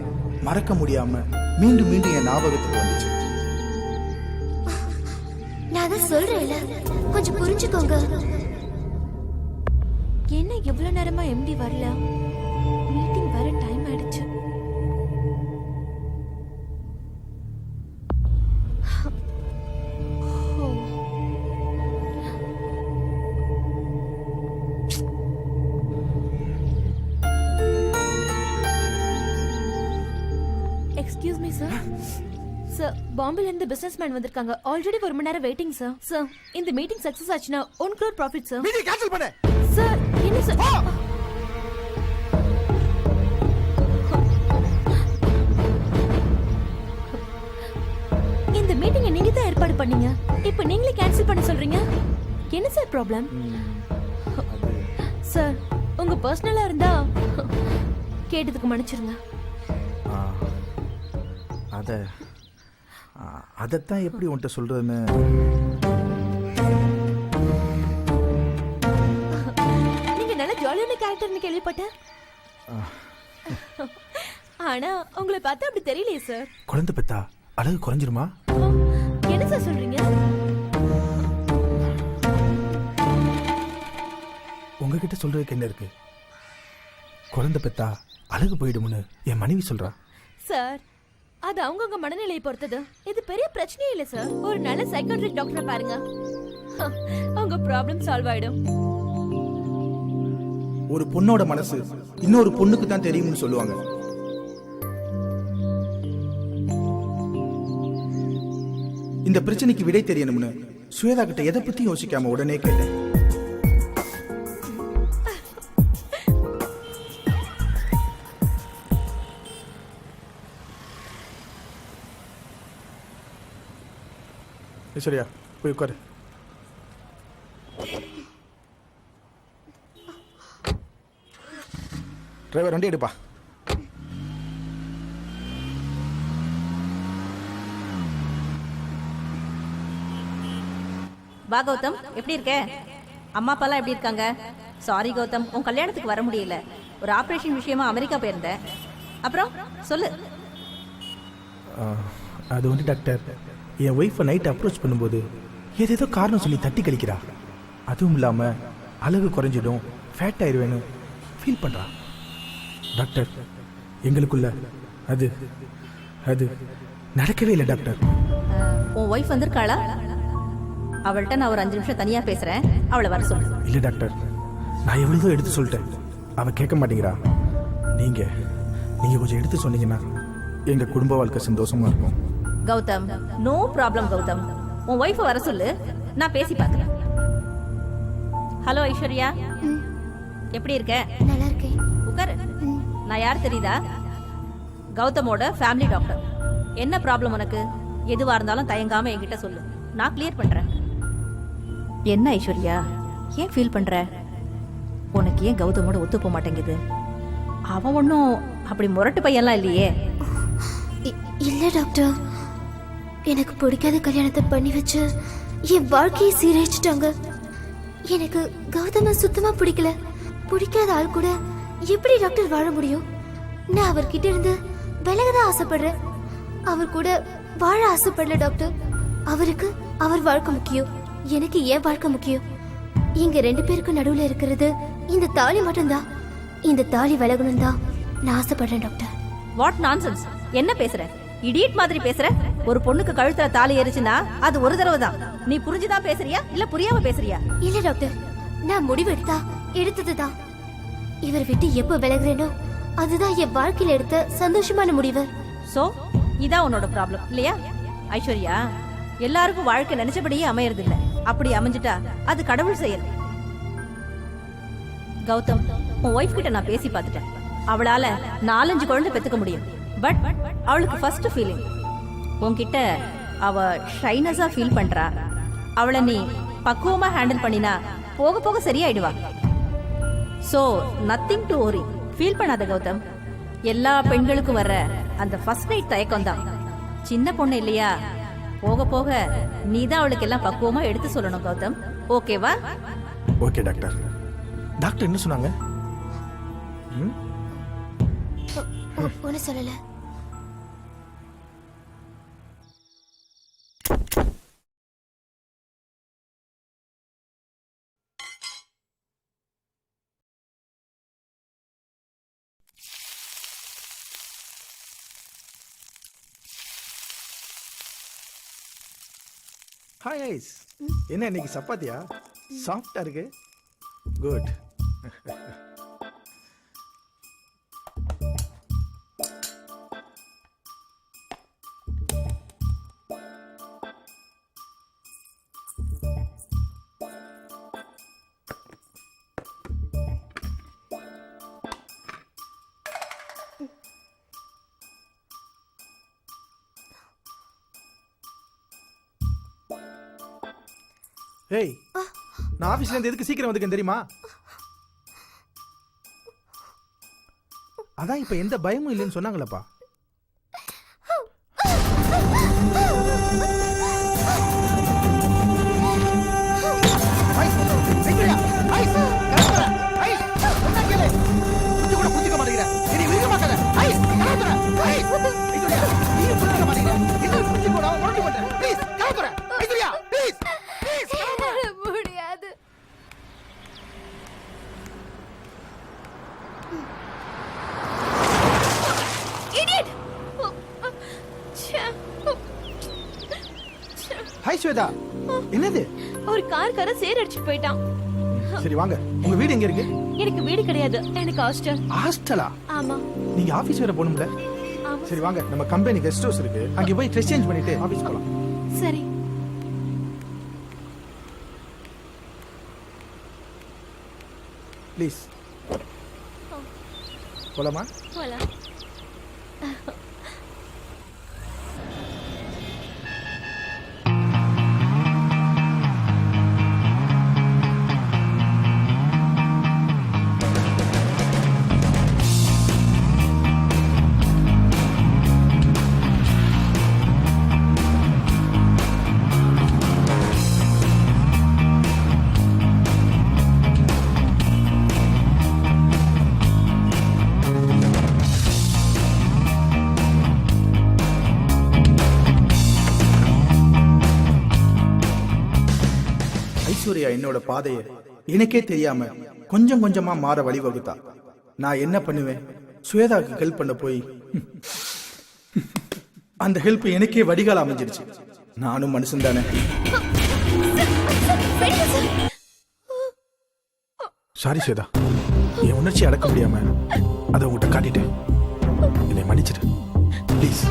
மறக்க முடியாம மீண்டும் மீண்டும் என் ஞாபகத்துக்கு வந்துச்சு. நான் அதை சொல்றேன்ல, கொஞ்சம் புரிஞ்சுக்கோங்க. என்ன எவ்வளவு நேரமா எம்டி வரல? மீட்டிங் வர டைம் ஆயிடுச்சு. Excuse me sir. சார், பாம்பேல இருந்து பிசினஸ் மேன் வந்திருக்காங்க. ஆல்ரெடி 1 மணி நேரம் வெயிட்டிங் சார். சார், இந்த மீட்டிங் சக்சஸ் ஆச்சுன்னா 1 crore profit sir. Meeting cancel பண்ணு. சார், என்ன சார்? இந்த மீட்டிங்கை நீங்க தான் ஏற்பாடு பண்ணீங்க. இப்போ நீங்களே கேன்சல் பண்ண சொல்றீங்க. என்ன சார் ப்ராப்ளம்? சார், உங்க பர்சனலா இருந்தா கேட்டதுக்கு மன்னிச்சிருங்க. அதைத்தான் எப்படி உன்கிட்ட சொல்றதுன்னு. நீங்க நல்ல ஜாலியான கேரக்டர்னு கேள்விப்பட்டேன். ஆனா உங்களை பார்த்தா அப்படி தெரியலையே சார். குழந்தை பெத்தா அழகு குறைஞ்சிருமா? என்ன சார் சொல்றீங்க? உங்ககிட்ட சொல்றதுக்கு என்ன இருக்கு? குழந்தை பெத்தா அழகு போயிடும்னு என் மனைவி சொல்றா. சார், அது அவங்கவுங்க மனநிலையை பொறுத்தது. இது பெரிய பிரச்சனையே இல்லை சார். ஒரு நல்ல சைக்காட்ரிக் டாக்டரை பாருங்க, உங்க ப்ராப்ளம் சால்வ் ஆயிடும். ஒரு பொண்ணோட மனசு இன்னொரு பொண்ணுக்கு தான் தெரியும்னு சொல்லுவாங்க. இந்த பிரச்சனைக்கு விடை தெரியணும்னு சுவேதா கிட்ட எதை பத்தி யோசிக்காம உடனே கேட்டேன். சரியா, போய் உட்காரு. டிரைவர் வண்டி எடுப்பா. வா கௌதம், எப்படி இருக்க? அம்மா அப்பாலாம் எப்படி இருக்காங்க? சாரி கௌதம், உன் கல்யாணத்துக்கு வர முடியல. ஒரு ஆபரேஷன் விஷயமா அமெரிக்கா போயிருந்தேன். அப்புறம் சொல்லு. அது வந்து டாக்டர், என் ஒய்ஃபை நைட் அப்ரோச் பண்ணும்போது ஏதேதோ காரணம் சொல்லி தட்டி கழிக்கிறா. அதுவும் இல்லாமல் அழகு குறைஞ்சிடும், ஃபேட் ஆயிடுவேன்னு ஃபீல் பண்ணுறா. டாக்டர், எங்களுக்குள்ள அது அது நடக்கவே இல்லை டாக்டர். உன் ஒய்ஃப் வந்திருக்காளா? அவள்கிட்ட நான் ஒரு 5 நிமிஷம் தனியாக பேசுகிறேன், அவளை வர சொல்லு. இல்லை டாக்டர், நான் எவ்வளோ எடுத்து சொல்லிட்டேன், அவள் கேட்க மாட்டேங்கிறா. நீங்கள் கொஞ்சம் எடுத்து சொன்னீங்கன்னா எங்கள் குடும்ப வாழ்க்கை சந்தோஷமாக இருக்கும். Gautham, no problem Gautham. உன் ஒய்ஃபை வர சொல்லு, நான் பேசி பார்க்குறேன். ஹலோ ஐஸ்வர்யா, எப்படி இருக்க? நல்லா இருக்கேன். உட்காரு. நான் யார் தெரியுதா? கௌதமோட ஃபேமிலி டாக்டர். என்ன ப்ராப்ளம் உனக்கு? எதுவாக இருந்தாலும் தயங்காம என்கிட்ட சொல்லு, நான் கிளியர் பண்ணுறேன். என்ன ஐஸ்வர்யா, ஏன் ஃபீல் பண்ணுற? உனக்கு ஏன் கௌதமோட ஒத்து போக மாட்டேங்குது? அவன் ஒன்றும் அப்படி முரட்டு பையன்லாம் இல்லையே. இல்ல டாக்டர், எனக்கு பிடிக்காத கல்யாணத்தை பண்ணி வச்சு என் வாழ்க்கையை சீரழிச்சிட்டாங்க. எனக்கு கௌதம சுத்தமா பிடிக்கல. பிடிக்காத ஆள் கூட எப்படி டாக்டர் வாழ முடியும்? நான் அவர்கிட்ட இருந்து விலகதான் ஆசைப்படுறேன். அவர் கூட வாழ ஆசைப்படல டாக்டர். அவருக்கு அவர் வாழ்க்கை முக்கியம், எனக்கு ஏன் வாழ்க்கை முக்கியம். இங்க 2 பேருக்கும் நடுவுல இருக்கிறது இந்த தாலி மட்டும்தான். இந்த தாலி விலகணும் தான் நான் ஆசைப்படுறேன் டாக்டர். வாட் நான்சென்ஸ், என்ன பேசுற? இடியட் மாதிரி பேசுற. ஒரு பொண்ணுக்கு கழுத்துல தாலி ஏறிச்சுன்னா அது ஒரு தடவை தான். நீ புரிஞ்சுதான் பேசுறியா இல்ல புரியாம பேசுறியா? இல்ல டாக்டர், நான் முடிவு எடுத்ததுதான். இவர் விட்டு எப்ப விலகுறேனோ அதுதான் என் வாழ்க்கையில எடுத்த சந்தோஷமான முடிவு. சோ இதான் உன்னோட ப்ராப்ளம் இல்லையா ஐஸ்வர்யா? எல்லாருக்கும் வாழ்க்கை நினைச்சபடியே அமையறது இல்ல. அப்படி அமைஞ்சிட்டா அது கடவுள் செயல். கௌதம், உன் ஒய்ஃப் கிட்ட நான் பேசி பார்த்துட்டேன். அவளால 4-5 குழந்தை பெத்துக்க முடியும். பட் அவளுக்கு ஃபர்ஸ்ட் ஃபீலிங் உன்கிட்ட அவ ஷைனஸா ஃபீல் பண்றா. அவளை நீ பக்குவமா ஹேண்டில் பண்ணினா போக போக சரியாயிடுவா. So nothing to worry. Feel பண்ணாத கௌதம். எல்லா பெண்களுக்கும் வர்ற அந்த ஃபர்ஸ்ட் நைட் தயக்கம் தான். சின்ன பொண்ணு இல்லையா, போக போக நீ தான் அவளுக்கு எல்லாம் பக்குவமா எடுத்து சொல்லணும் கௌதம். ஓகேவா? Okay doctor. டாக்டர் என்ன சொன்னாங்க? ஒன்னும் சொல்லல. Hi ice. என்ன இன்னைக்கு சப்பாத்தியா? சாஃப்டா இருக்கு. குட். ஏய், நான் ஆபீஸ்ல இருந்து எதுக்கு சீக்கிரம் வந்துக்கேன் தெரியுமா? அதான் இப்ப எந்த பயமும் இல்லைன்னு சொன்னாங்களப்பா. முடியாது. ஹாய் ஸ்வேதா. என்னது? ஒரு கார்கார சேர் அடிச்சு போயிட்டான். சரி வாங்க. உங்க வீடு எங்க இருக்கு? எனக்கு வீடு கிடையாது, எனக்கு ஹாஸ்டல். ஹாஸ்டலா? ஆமா. நீங்க ஆபீஸ் வேற போகணும்ல? ஆமா. சரி வாங்க, நம்ம கம்பெனி கெஸ்ட் ஹவுஸ் இருக்கு, அங்க போய் ட்ரெஸ் சேஞ்ச் பண்ணிட்டு ஆபீஸ் போலாம். சரி. ப்ளீஸ் போலாமா? போலாம். ஐஸ்வர்யா என்னோட பாதையை எனக்கே தெரியாம கொஞ்சம் கொஞ்சமா மாற வழிவகுத்தா. நான் என்ன பண்ணுவேன்? ஸ்வேதாக்கு ஹெல்ப் பண்ண போய் அந்த ஹெல்ப் எனக்கே வடிகால் அமைஞ்சிருச்சு. நானும் மனுஷன் தானே. சாரி ஸ்வேதா, என் உணர்ச்சி அடக்க முடியாம அதை உங்ககிட்ட காட்டிட்டேன். என்னை மன்னிச்சிரு ப்ளீஸ்.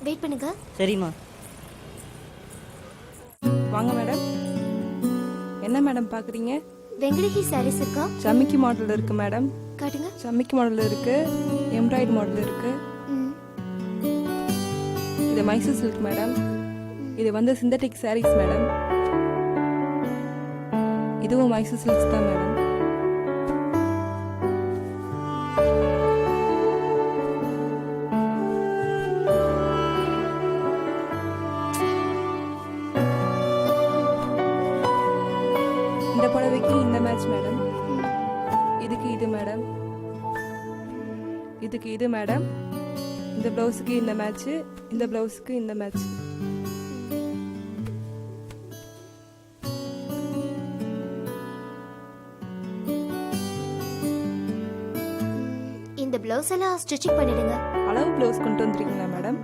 வெயிட் பண்ணுங்க. சரிம்மா. வாங்க மேடம். என்ன மேடம் பாக்குறீங்க? வெங்கடகி சாரீஸ் இருக்கா? சமிக்கி மாடல் இருக்கு மேடம். காட்டுங்க. சமிக்கி மாடல் இருக்கு, எம்ப்ராய்டரி மாடல் இருக்கு. இது மைசூர் சில்க் மேடம். இது வந்து சிந்தட்டிக் சாரீஸ் மேடம். இதுவும் மைசூர் சில்க்ஸ் தான் மேடம். இது மேடம், இதுக்கு இது மேடம், இந்த ப்ளவுஸுக்கு இந்த மேட்ச்சு, இந்த ப்ளவுஸுக்கு இந்த மேட்ச். இந்த பிளவுஸ் எல்லாம் ஸ்டிச்சிங் பண்ணிடுங்க. அளவு ப்ளவுஸ் கொண்டு வந்துருக்கீங்களா மேடம்?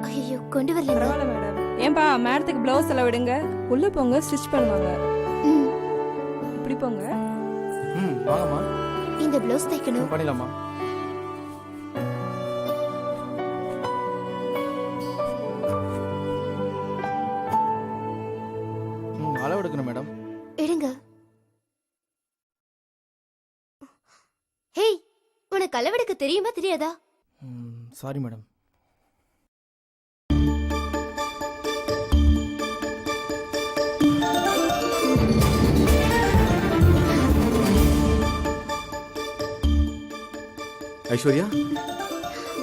ஐயோ கொண்டு வரல. பரவாயில்ல மேடம். ஏன்பா மேடத்துக்கு ப்ளவுஸ் எல்லாம் விடுங்க, உள்ள போங்க, ஸ்டிச் பண்ணுவாங்க. இப்படி போங்க. வாங்கம்மா. இந்த பிளவுஸ் தைக்கணும். பண்ணிடலாமா? அளவு எடுக்கணும் மேடம். எடுங்க. ஹேய், உனக்கு அளவெடுக்க தெரியுமா தெரியாதா? Sorry madam. ஐஸ்வர்யா,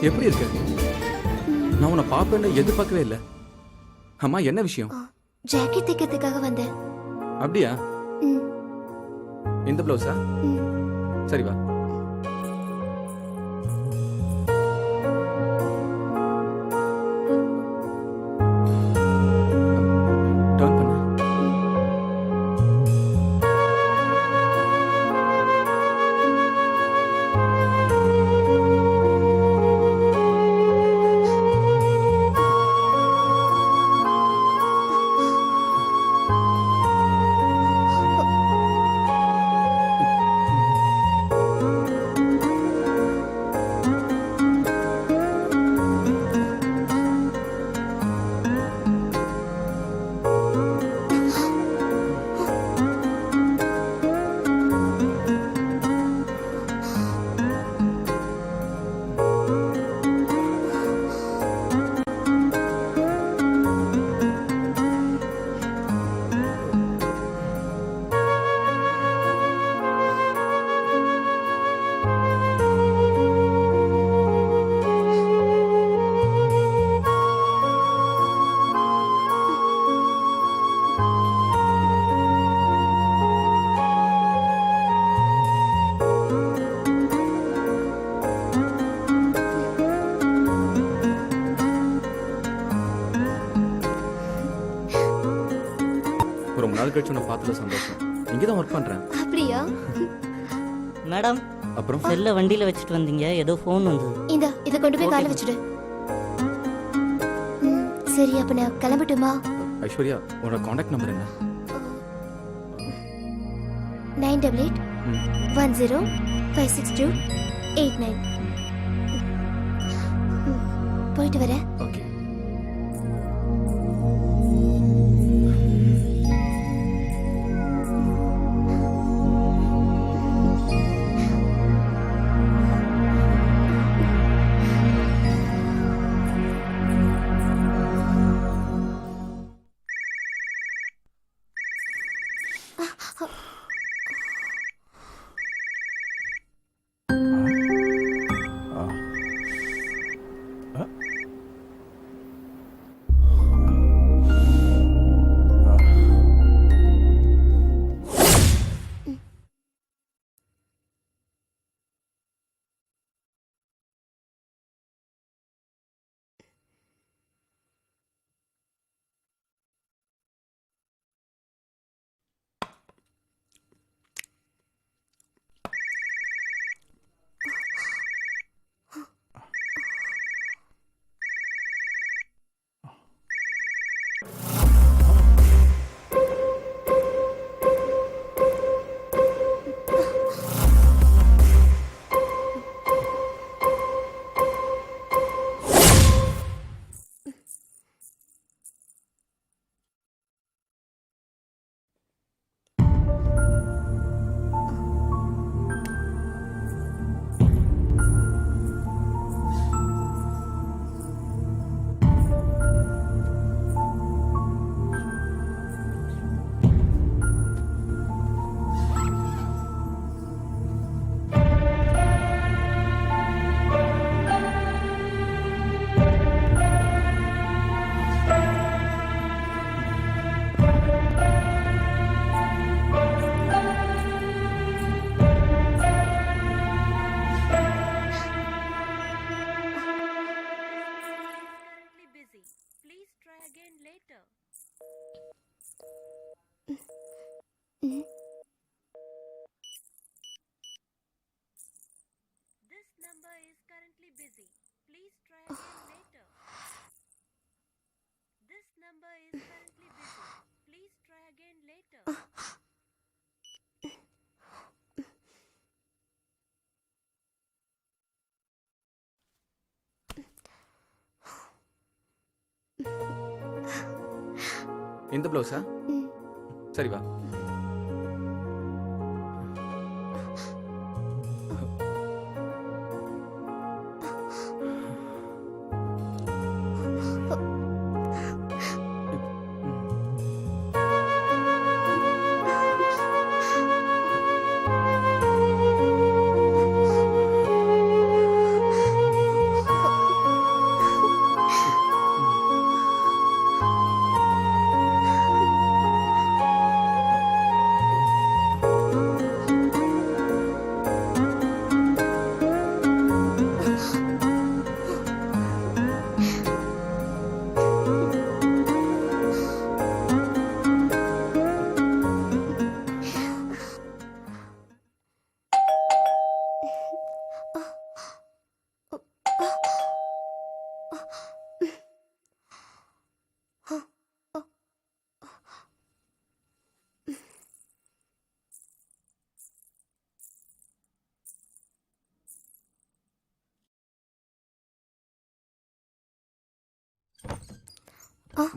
எப்படி இருக்க? நான் உன்னை பாப்பேன்னு எதிர்பார்க்கவே இல்லை. அம்மா, என்ன விஷயம்? ஜாக்கெட் தைக்கிறதுக்காக வந்தேன். அப்படியா? இந்த பிளவுஸா? சரி வா. டர்ன் பண்ணு. ரொம்ப நாள் கழிச்சு உன்னை பார்த்ததுல சந்தோஷம். இங்கே தான் ஒர்க் பண்ணுறேன். அப்படியா? மேடம், அப்புறம் செல்ல வண்டியில வச்சுட்டு வந்தீங்க, ஏதோ ஃபோன் வந்தது. இந்த இதை கொண்டு போய் கால வச்சுடு. சரி, அப்ப நான் கிளம்பட்டுமா? ஐஸ்வர்யா, உன்னோட காண்டாக்ட் நம்பர் என்ன? 9881056289. போயிட்டு வரேன். Okay. This number is currently busy. Please try again later. This number is currently busy. Please try again later. இந்த ப்ளவுஸா? சரி வா.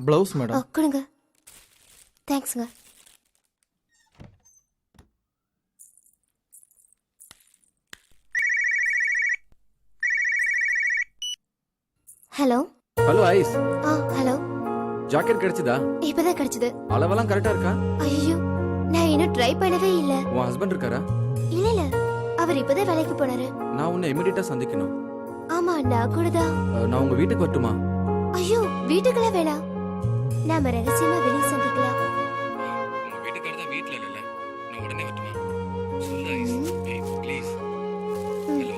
Blouse madam. கொடுங்க. தேங்க்ஸுங்க. Hello. Hello Ais. Hello. Jacket கிடைச்சதா? இப்பதான் கிடைச்சது. அளவெல்லாம் கரெக்டா இருக்கா? ஐயோ, நான் இன்னும் ட்ரை பண்ணவே இல்ல. உன் ஹஸ்பண்ட் இருக்காரா? இல்ல, அவர் இப்பதான் வேலைக்கு போனாரு. நான் உன்னை இமிடியேட்டா சந்திக்கணும். ஆமா, நான் கூட தான். நான் உங்க வீட்டுக்கு வரட்டுமா? ஐயோ, வீட்டுக்குள்ள வேணாம். நாம ரகசியமா வெளியே சந்திக்கலாம். உங்க வீட்டுக்காரர் தான் வீட்ல இல்ல. நான் உடனே வரட்டுமா? சொல்லு ஐஸ். ப்ளீஸ்.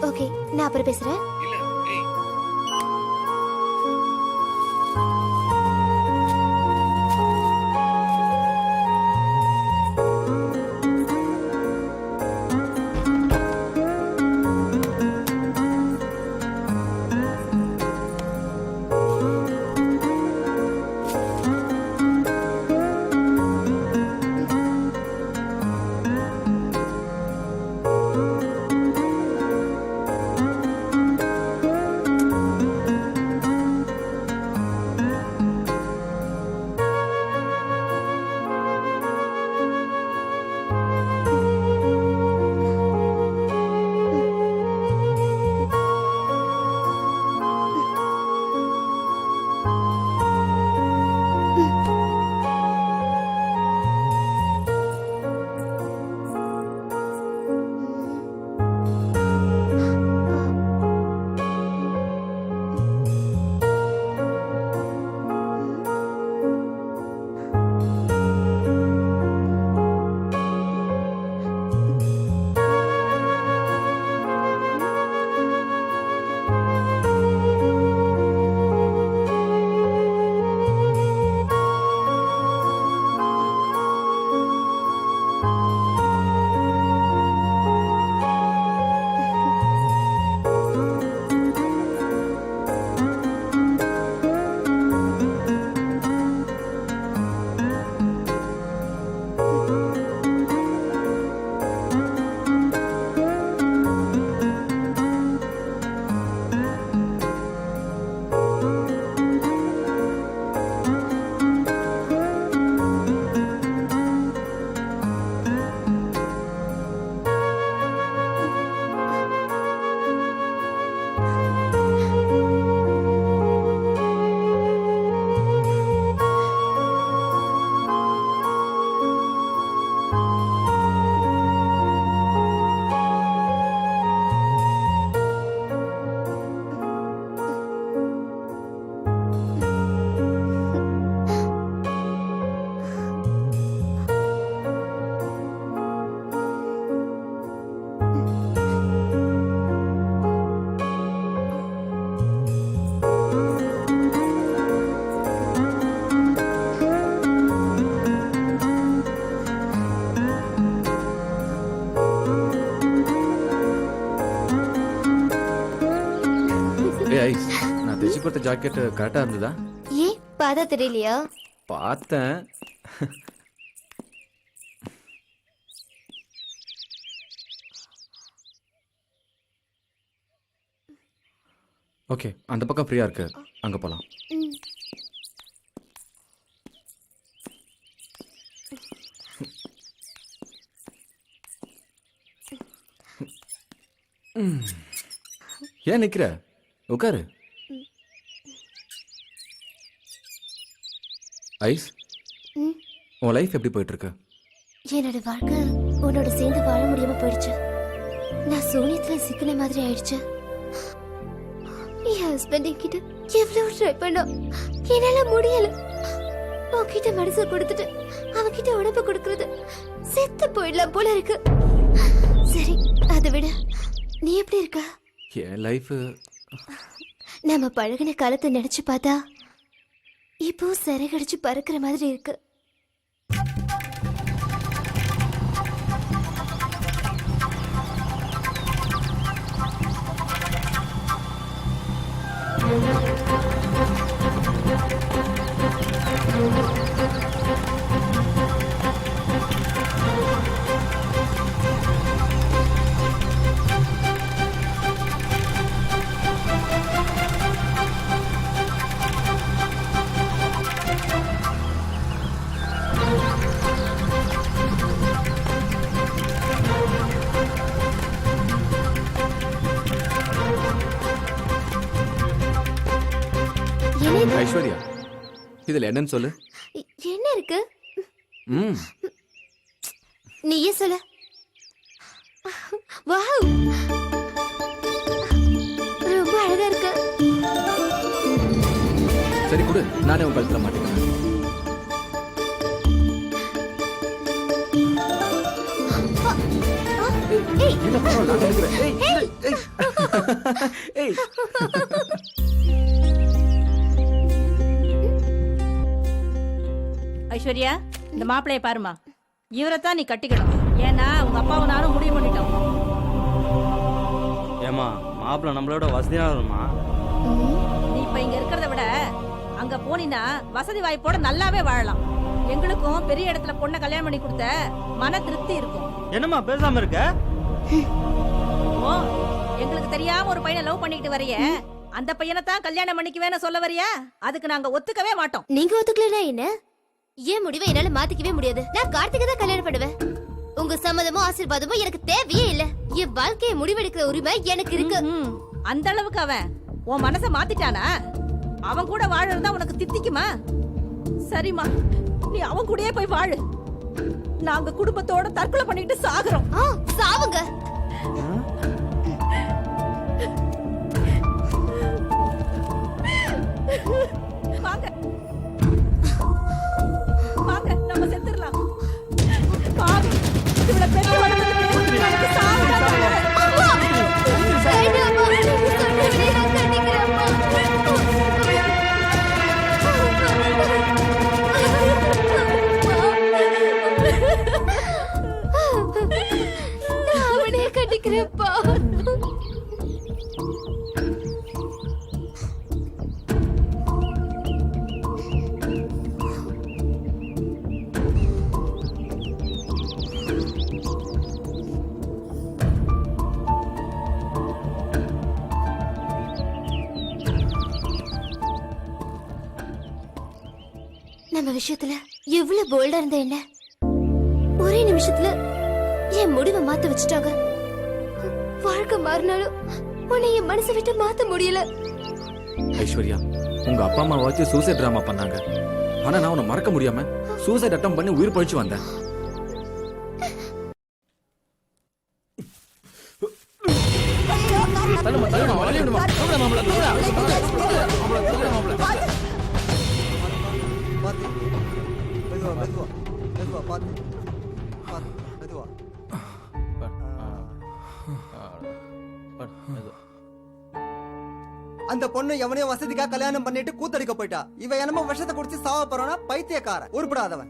ஓகே, நான் அப்புறம் பேசுறேன். இல்ல, ஏய். ஐஸ் நான் தைச்சு கொடுத்த ஜாக்கெட் கரெக்டா இருந்ததா? ஏன் பார்த்தா தெரியலையா? பார்த்தேன். ஓகே, அந்த பக்கம் ஃப்ரீயா இருக்கு, அங்க போலாம். ஏன் நிக்கிற? உட்காரு. ஐஸ், உன் லைஃப் எப்படி போயிட்டு இருக்கு? என்னோட வாழ்க்கை உன்னோட சேர்ந்து வாழ முடியாம போயிடுச்சு. நான் சூனியத்துல சிக்கின மாதிரி ஆயிடுச்சு. என் ஹஸ்பண்ட் என்கிட்ட எவ்வளவு ட்ரை பண்ணோம், என்னால முடியல. உன்கிட்ட மனசை கொடுத்துட்டு அவன்கிட்ட உடம்பு கொடுக்கறது செத்து போயிடலாம் போல இருக்கு. சரி, அதை விட நீ எப்படி இருக்க? என் லைஃப் நம்ம பழகின காலத்தை நினைச்சு பார்த்தா இப்போ சிறகடிச்சு பறக்கிற மாதிரி இருக்கு. ஐஸ்வர்யா, இதுல என்னன்னு சொல்லு. என்ன இருக்கு? ம், நீயே சொல்ல. வாவ், ரொம்ப அழகா இருக்கு. சரி கொடு, நானே உன் கழுத்துல மாட்டிக்கிறேன். ஏய், இல்ல, பரவாயில்ல, நான் எடுக்கிறேன். ஏய், ஏய், ஏய். ஐஸ்வர்யா, இந்த மாப்பிளைய பாருமா. இவரைத்தான் நீ கட்டிக்கணும். ஏன்னா உங்க அப்பாவும் நானும் முடிவு பண்ணிட்டோம். ஏமா மாப்பிள்ள நம்மளோட வசதியானமா? நீ இப்ப இங்க இருக்கிறத விட அங்க போனீன்னா வசதி வாய்ப்போட நல்லாவே வாழலாம். எங்களுக்கும் பெரிய இடத்துல பொண்ணை கல்யாணம் பண்ணி கொடுத்த மன திருப்தி இருக்கும். என்னம்மா பேசாம இருக்க? ஓ, எங்களுக்கு தெரியாம ஒரு பையனை லவ் பண்ணிட்டு வரைய, அந்த பையனை தான் கல்யாணம் பண்ணிக்குவேன்னு சொல்ல வரியா? அதுக்கு நாங்க ஒத்துக்கவே மாட்டோம். நீங்க ஒத்துக்கலனா என்ன? ஏன் முடிவை என்னால மாத்திக்கவே முடியாது. நான் கார்த்திகை தான் கல்யாணம் பண்ணுவேன். உங்க சம்மதமோ ஆசீர்வாதமோ எனக்கு தேவையே இல்ல. என் வாழ்க்கையை முடிவெடுக்கிற உரிமை எனக்கு இருக்கு. அந்த அளவுக்கு அவன் உன் மனசை மாத்திட்டானா? அவன் கூட வாழறதா உனக்கு தித்திக்குமா? சரிம்மா, நீ அவன் கூடயே போய் வாழு. நாங்க குடும்பத்தோட தற்கொலை பண்ணிட்டு சாகுறோம். சாவுங்க. வாங்க வாங்க, நம்ம செத்துறலாம். பாவி, இவளை பெத்து வளர்த்ததுக்கு நமக்கு சாவு தான் வேணும். நான் அவனே கட்டிக்கிறேன்ப்பா. நம்ம விஷயத்துல எவ்வளவு போல்டா இருந்த என்ன ஒரே நிமிஷத்துல என் முடிவை மாத்த வச்சுட்டாங்க. வாழ்க்கை மாறினாலும் உன்னை என் மனசை விட்டு மாத்த முடியல. ஐஸ்வர்யா, உங்க அப்பா அம்மா வச்சு சூசைட் டிராமா பண்ணாங்க. ஆனா நான் உன்னை மறக்க முடியாம சூசைட் அட்டம் பண்ணி உயிர் பழிச்சு வந்தேன். அந்த பொண்ணு எவனையோ வசதிக்கா கல்யாணம் பண்ணிட்டு கூத்தடிக்க போயிட்டா. இவன் என்னமோ விஷத்தை குடிச்சு சாவ போறானா? பைத்தியக்கார, உருப்படாதவன்.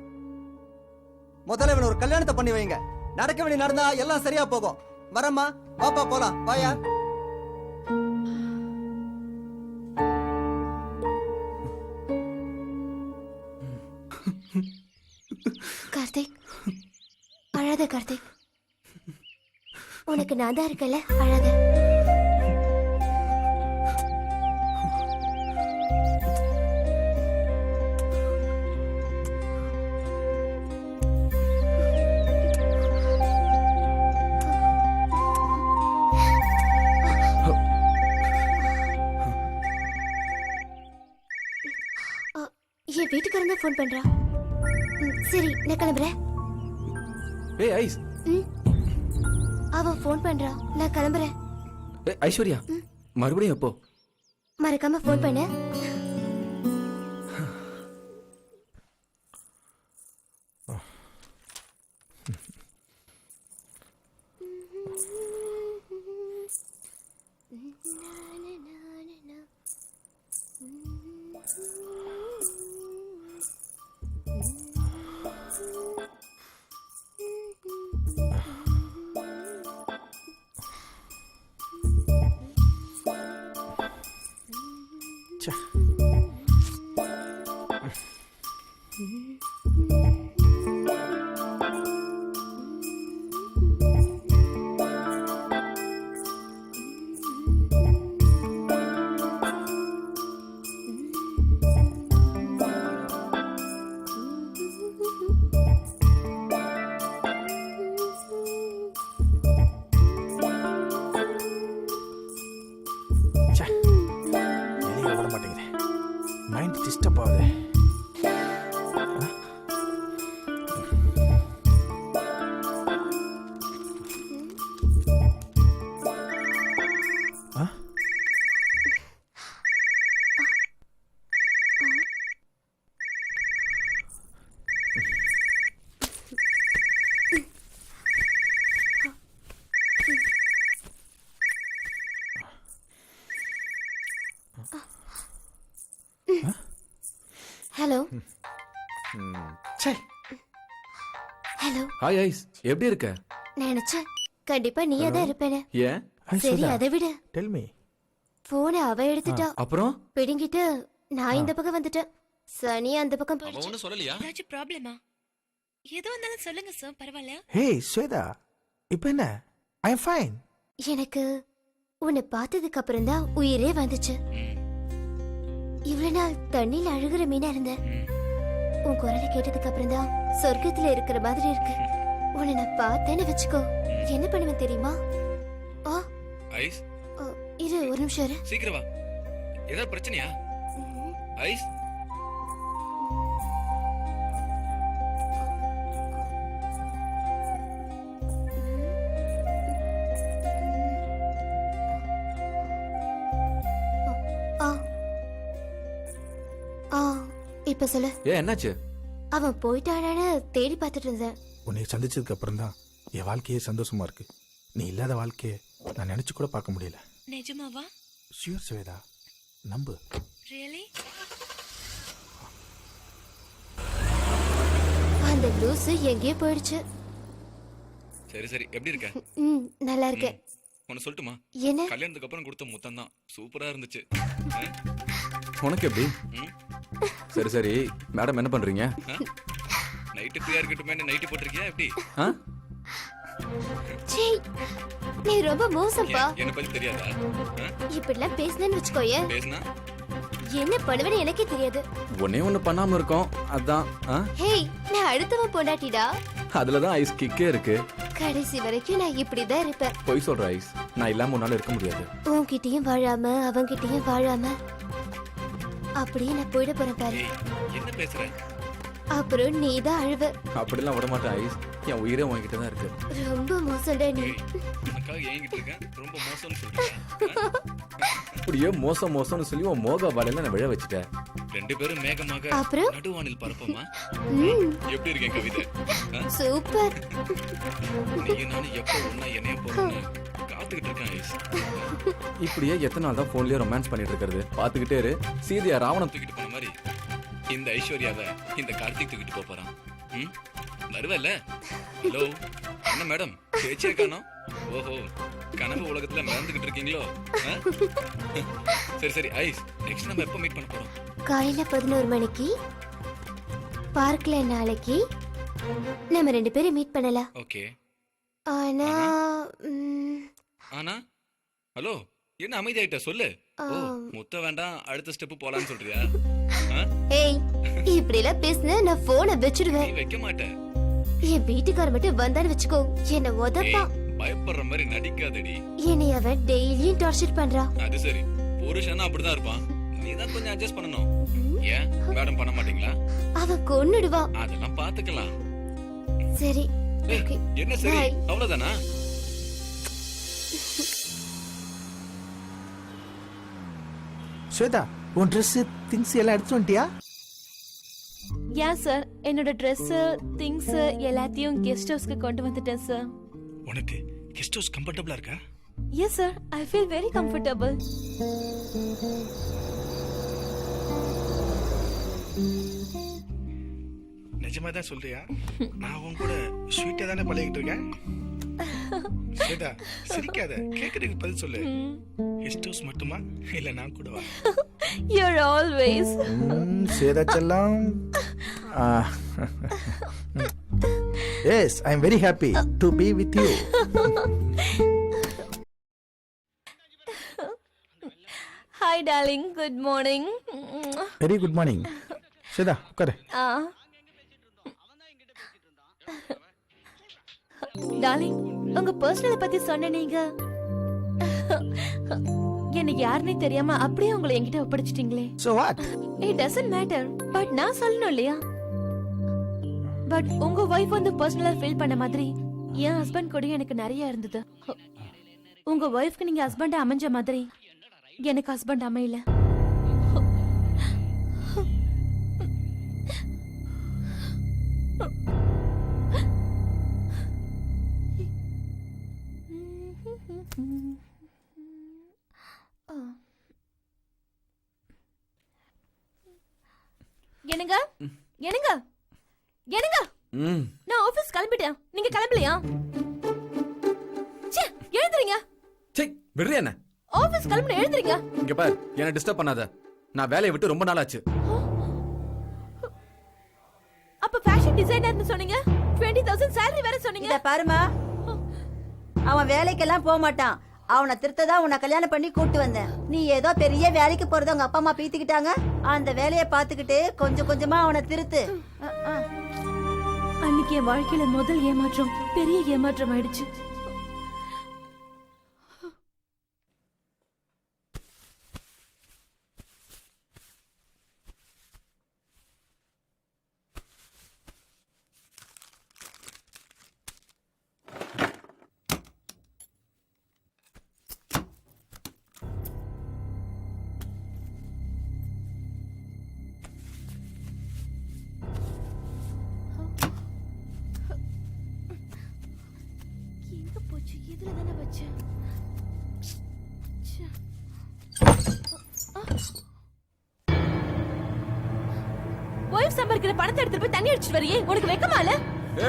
முதல்ல இவன் ஒரு கல்யாணத்தை பண்ணி வைங்க. நடக்க வேண்டிய நடந்தா எல்லாம் சரியா போகும். வரம்மா, பாப்பா போலாம். வாயா. கார்த்திக் அழாத கார்த்திக், உனக்கு நான் தான் இருக்கல, அழாத. என் வீட்டுக்காரன் தான் ஃபோன் பண்றா. சரி நான் கிளம்புறேன். ஏய் ஐஸ். அவன் ஃபோன் பண்றா, நான் கிளம்புறேன். ஏய் ஐஸ்வர்யா, மறுபடியும் எப்போ? மறக்காம ஃபோன் பண்ணு. வெளியே விட மாட்டேங்குது, மைண்ட் டிஸ்டர்ப் ஆகுது. ஹலோ சே, ஹலோ. ஹாய் ஐஸ், எப்படி இருக்க? நினைச்சேன் கண்டிப்பா நீயா தான் இருப்பேன்னு. ஏன்? சரி அதை விட டெல் மீ. போனை அவ எடுத்துட்டா, அப்புறம் பிடுங்கிட்டு நான் இந்த பக்கம் வந்துட்டேன். சனி அந்த பக்கம் அவ ஒண்ணும் சொல்லலையா? ஏதாச்சும் ப்ராப்ளமா? எது வந்தாலும் சொல்லுங்க சார், பரவாயில்ல. ஹே ஸ்வேதா, இப்போ என்ன? ஐ அம் ஃபைன். எனக்கு உன்னை பார்த்ததுக்கு அப்புறம் தான் உயிரே வந்துச்சு. இவ்வளவு நாள் தண்ணியில அழுகுற மீனா இருந்தேன். உன் குரலை கேட்டதுக்கு அப்புறம் தான் சொர்க்கத்துல இருக்கிற மாதிரி இருக்கு. உன்னை நான் பார்த்தேன்னு வச்சுக்கோ, என்ன பண்ணுவேன் தெரியுமா? ஆ ஐஸ், இரு ஒரு நிமிஷம் இரு. சீக்கிரம் வா. ஏதாவது பிரச்சனையா? ஐஸ், ஆ ஆ இப்ப சொல்லு. ஏன் என்னாச்சு? அவன் போயிட்டானான்னு தேடி பார்த்துட்டு இருந்தேன். உன்னை சந்திச்சதுக்கு அப்புறம் தான் என் வாழ்க்கையே சந்தோஷமா இருக்கு. நீ இல்லாத வாழ்க்கையை நான் நினைச்சு கூட பார்க்க முடியல. நிஜமாவா? ஷியூர் ஸ்வேதா, நம்பு. ரியலி? அந்த லூசு எங்கேயோ போயிடுச்சு. சரி சரி, எப்படி இருக்க? நல்லா இருக்கேன். உன்னை சொல்லட்டுமா? என்ன? கல்யாணத்துக்கு அப்புறம் கொடுத்த முத்தம் தான் சூப்பரா இருந்துச்சு. உனக்கு எப்படி? சரி சரி, மேடம் என்ன பண்றீங்க? நைட்டு ஃப்ரீயா இருக்கட்டுமே, நைட்டு போட்டிருக்கியா எப்படி? சீ, நீ ரொம்ப மோசம்பா. என்ன பத்தி தெரியாதா? இப்படிலாம் பேசுனேன்னு வச்சுக்கோயே, பேசுனா என்ன பண்ணுவேன்னு எனக்கே தெரியாது. ஒன்னே ஒண்ணு பண்ணாம இருக்கோம், அதான். ஹேய், நான் அடுத்தவன் பொண்டாட்டிடா. அதுலதான் ஐஸ் கிக்கே இருக்கு. கடைசி வரைக்கும் நான் இப்படிதான் இருப்பேன். பொய் சொல்ற ஐஸ், நான் இல்லாம உன்னால இருக்க முடியாது. உன்கிட்டயும் வாழாம அவன்கிட்டயும் வாழாம அப்படியே நான் போயிட போறேன் பாரு. என்ன பேசுற? அப்புறம் நீ தான் அழுவ. அப்படிலாம் விட மாட்டேன் ஐஸ், என் உயிரே உன்கிட்ட தான் இருக்கு. ரொம்ப மோசம்டா நீ. உனக்காக ஏங்கிட்டு இருக்கேன், ரொம்ப மோசம்னு சொல்றேன். அப்படியே மோசம் மோசம்னு சொல்லி உன் மோக வலையில நான் விழ வச்சுட்டேன். ரெண்டு பேரும் மேகமாக அப்புறம் நடுவானில் பறப்போமா? எப்படி இருக்கேன் கவிதை? சூப்பர். நீ நானும் எப்போ ஒன்னா என்னைய போறோம்னு காத்துக்கிட்டு இருக்கேன் ஐஸ். இப்படியே எத்தனை நாள் தான் போன்லயே ரொமான்ஸ் பண்ணிட்டு இருக்கிறது? பாத்துக்கிட்டே இரு, சீதையா ராவணன் தூக்கிட்டு போன மாதிரி இந்த ஐஸ்வர்யாவை இந்த கார்த்திக் தூக்கிட்டு போறான். வருவல்ல? ஹலோ, என்ன மேடம் பேச்சே காணோம்? ஓஹோ, கனவு உலகத்துல மறந்துகிட்டு இருக்கீங்களோ? சரி சரி ஐஸ், நெக்ஸ்ட் நம்ம எப்போ மீட் பண்ண போறோம்? காலையில 11 மணிக்கு பார்க்ல நாளைக்கு நம்ம 2 பேரும் மீட் பண்ணல. ஓகே. ஆனா ஆனா ஹலோ என்ன அமைதியாயிட்ட சொல்லு. ஓ முத்த வேண்டாம் அடுத்த ஸ்டெப் போலாம்னு சொல்றியா? ஏய் இப்படி எல்லாம் பேசுன நான் போனை வச்சிடுவேன். நீ வைக்க மாட்டே. என் வீட்டுக்கார மட்டும் வந்தான்னு வச்சுக்கோ என்ன உதப்பா. பயப்படுற மாதிரி நடிக்காதடி. என்னை அவன் டெய்லியும் டார்ச்சர் பண்றான். அது சரி புருஷனா அப்படிதான் இருப்பான். நீ தான் கொஞ்சம் அட்ஜஸ்ட் பண்ணணும். ஏன் மேடம் பண்ண மாட்டீங்களா? அவன் கொன்னுடுவான். அதெல்லாம் பாத்துக்கலாம். சரி ஓகே. என்ன சரி அவ்வளவுதானா? ஸ்வேதா உன் ட்ரெஸ் திங்ஸ் எல்லாம் எடுத்து வந்துட்டியா? ஏன் சார் என்னோட Dress திங்ஸ் எல்லாத்தையும் கெஸ்ட் ஹவுஸ்க்கு கொண்டு வந்துட்டேன் சார். உனக்கு கெஸ்ட் ஹவுஸ் கம்ஃபர்ட்டபிளா இருக்கா? Yes sir I feel very comfortable. நிஜமா தான் சொல்றியா? நான் உன் கூட ஸ்வீட்டா தானே பழகிட்டு இருக்கேன். ஸ்வேதா சிரிக்காத, கேக்குறதுக்கு பதில் சொல்லு. கெஸ்ட் ஹவுஸ் மட்டுமா இல்ல நான் கூடவா? You're always. ஸ்வேதா செல்லம். Yes, I am very happy to be with you. Hi darling, good morning. Very good morning. Shweta உட்காரு. டார்லிங் உங்க பர்சனலை பத்தி சொன்ன நீங்க எனக்கு யாருன்னே தெரியாம அப்படியே உங்களை என்கிட்ட ஒப்படைச்சிட்டீங்களே. So what? It doesn't matter. But நான் சொல்லணும் இல்லையா? பட் உங்க வைஃப் வந்து பர்சனலா ஃபீல் பண்ண மாதிரி என் ஹஸ்பண்ட் கூட எனக்கு நிறைய இருந்தது. உங்க வைஃப்க்கு நீங்க ஹஸ்பண்ட் அமைஞ்ச மாதிரி எனக்கு ஹஸ்பண்ட் அமையல. என்னங்க என்னங்க என்னங்க நான் ஆபீஸ் கிளம்பிட்டேன். நீங்க கிளம்பலையா? ச்சே எழுந்துறீங்க. சே விடுறே என்ன? ஆபீஸ் கிளம்பி எழுந்துறீங்க. இங்க பாரு என்ன டிஸ்டர்ப் பண்ணாத. நான் வேலையை விட்டு ரொம்ப நாள் ஆச்சு. அப்ப ஃபேஷன் டிசைனர்னு சொன்னீங்க. 20,000 salary வேற சொன்னீங்க. இத பாருமா, அவன் வேலைக்கெல்லாம் போக மாட்டான். அவனை திருத்ததான் உன்னை கல்யாணம் பண்ணி கூட்டு வந்தேன். நீ ஏதோ பெரிய வேலைக்கு போறத உங்க அப்பா அம்மா பீத்திக்கிட்டாங்க. அந்த வேலையை பார்த்துக்கிட்டு கொஞ்சம் கொஞ்சமா அவனை திருத்து. அன்னைக்கு என் வாழ்க்கையில முதல் ஏமாற்றம் பெரிய ஏமாற்றம் ஆயிடுச்சு. இதுல தானே வச்சேன். வைஃப் சம்பாதிக்கிற பணத்தை எடுத்துட்டு போய் தண்ணி அடிச்சிட்டு வரியே, உனக்கு வெக்கமா இல்ல?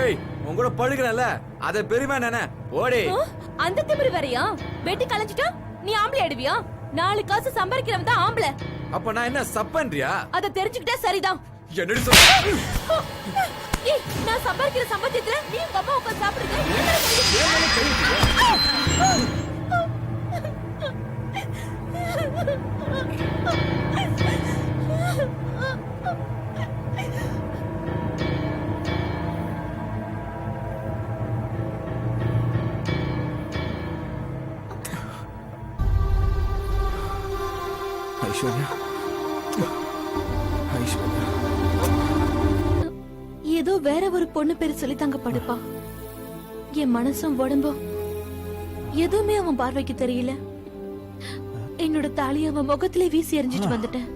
ஏய் உன் கூட படுகிறல அத பெருமை நானே. ஓடி. அந்த திமிரு வேறயா? வெட்டி கலஞ்சிட்டா நீ ஆம்பளை ஆடுவியா? 4 காசு சம்பாதிக்கிறவன் தான் ஆம்பளை. அப்ப நான் என்ன சப்பன்றியா? அத தெரிஞ்சுக்கிட்டா சரிதான். என்னடி சொல்ற? ஏய் நான் சம்பாதிக்கிற சம்பளத்துல நீ உங்க அம்மா உட்கார்ந்து சாப்பிடுங்க. ஐஸ்வர்யா, ஐஸ்வர்யா, ஏதோ வேற ஒரு பொண்ணு பேரு சொல்லி தாங்க படுப்பா. என் மனசும் உடம்பும் எதுவுமே அவன் பார்வைக்கு தெரியல. என்னோட தாலி அவன் முகத்திலே வீசி எறிஞ்சிட்டு வந்துட்டேன்.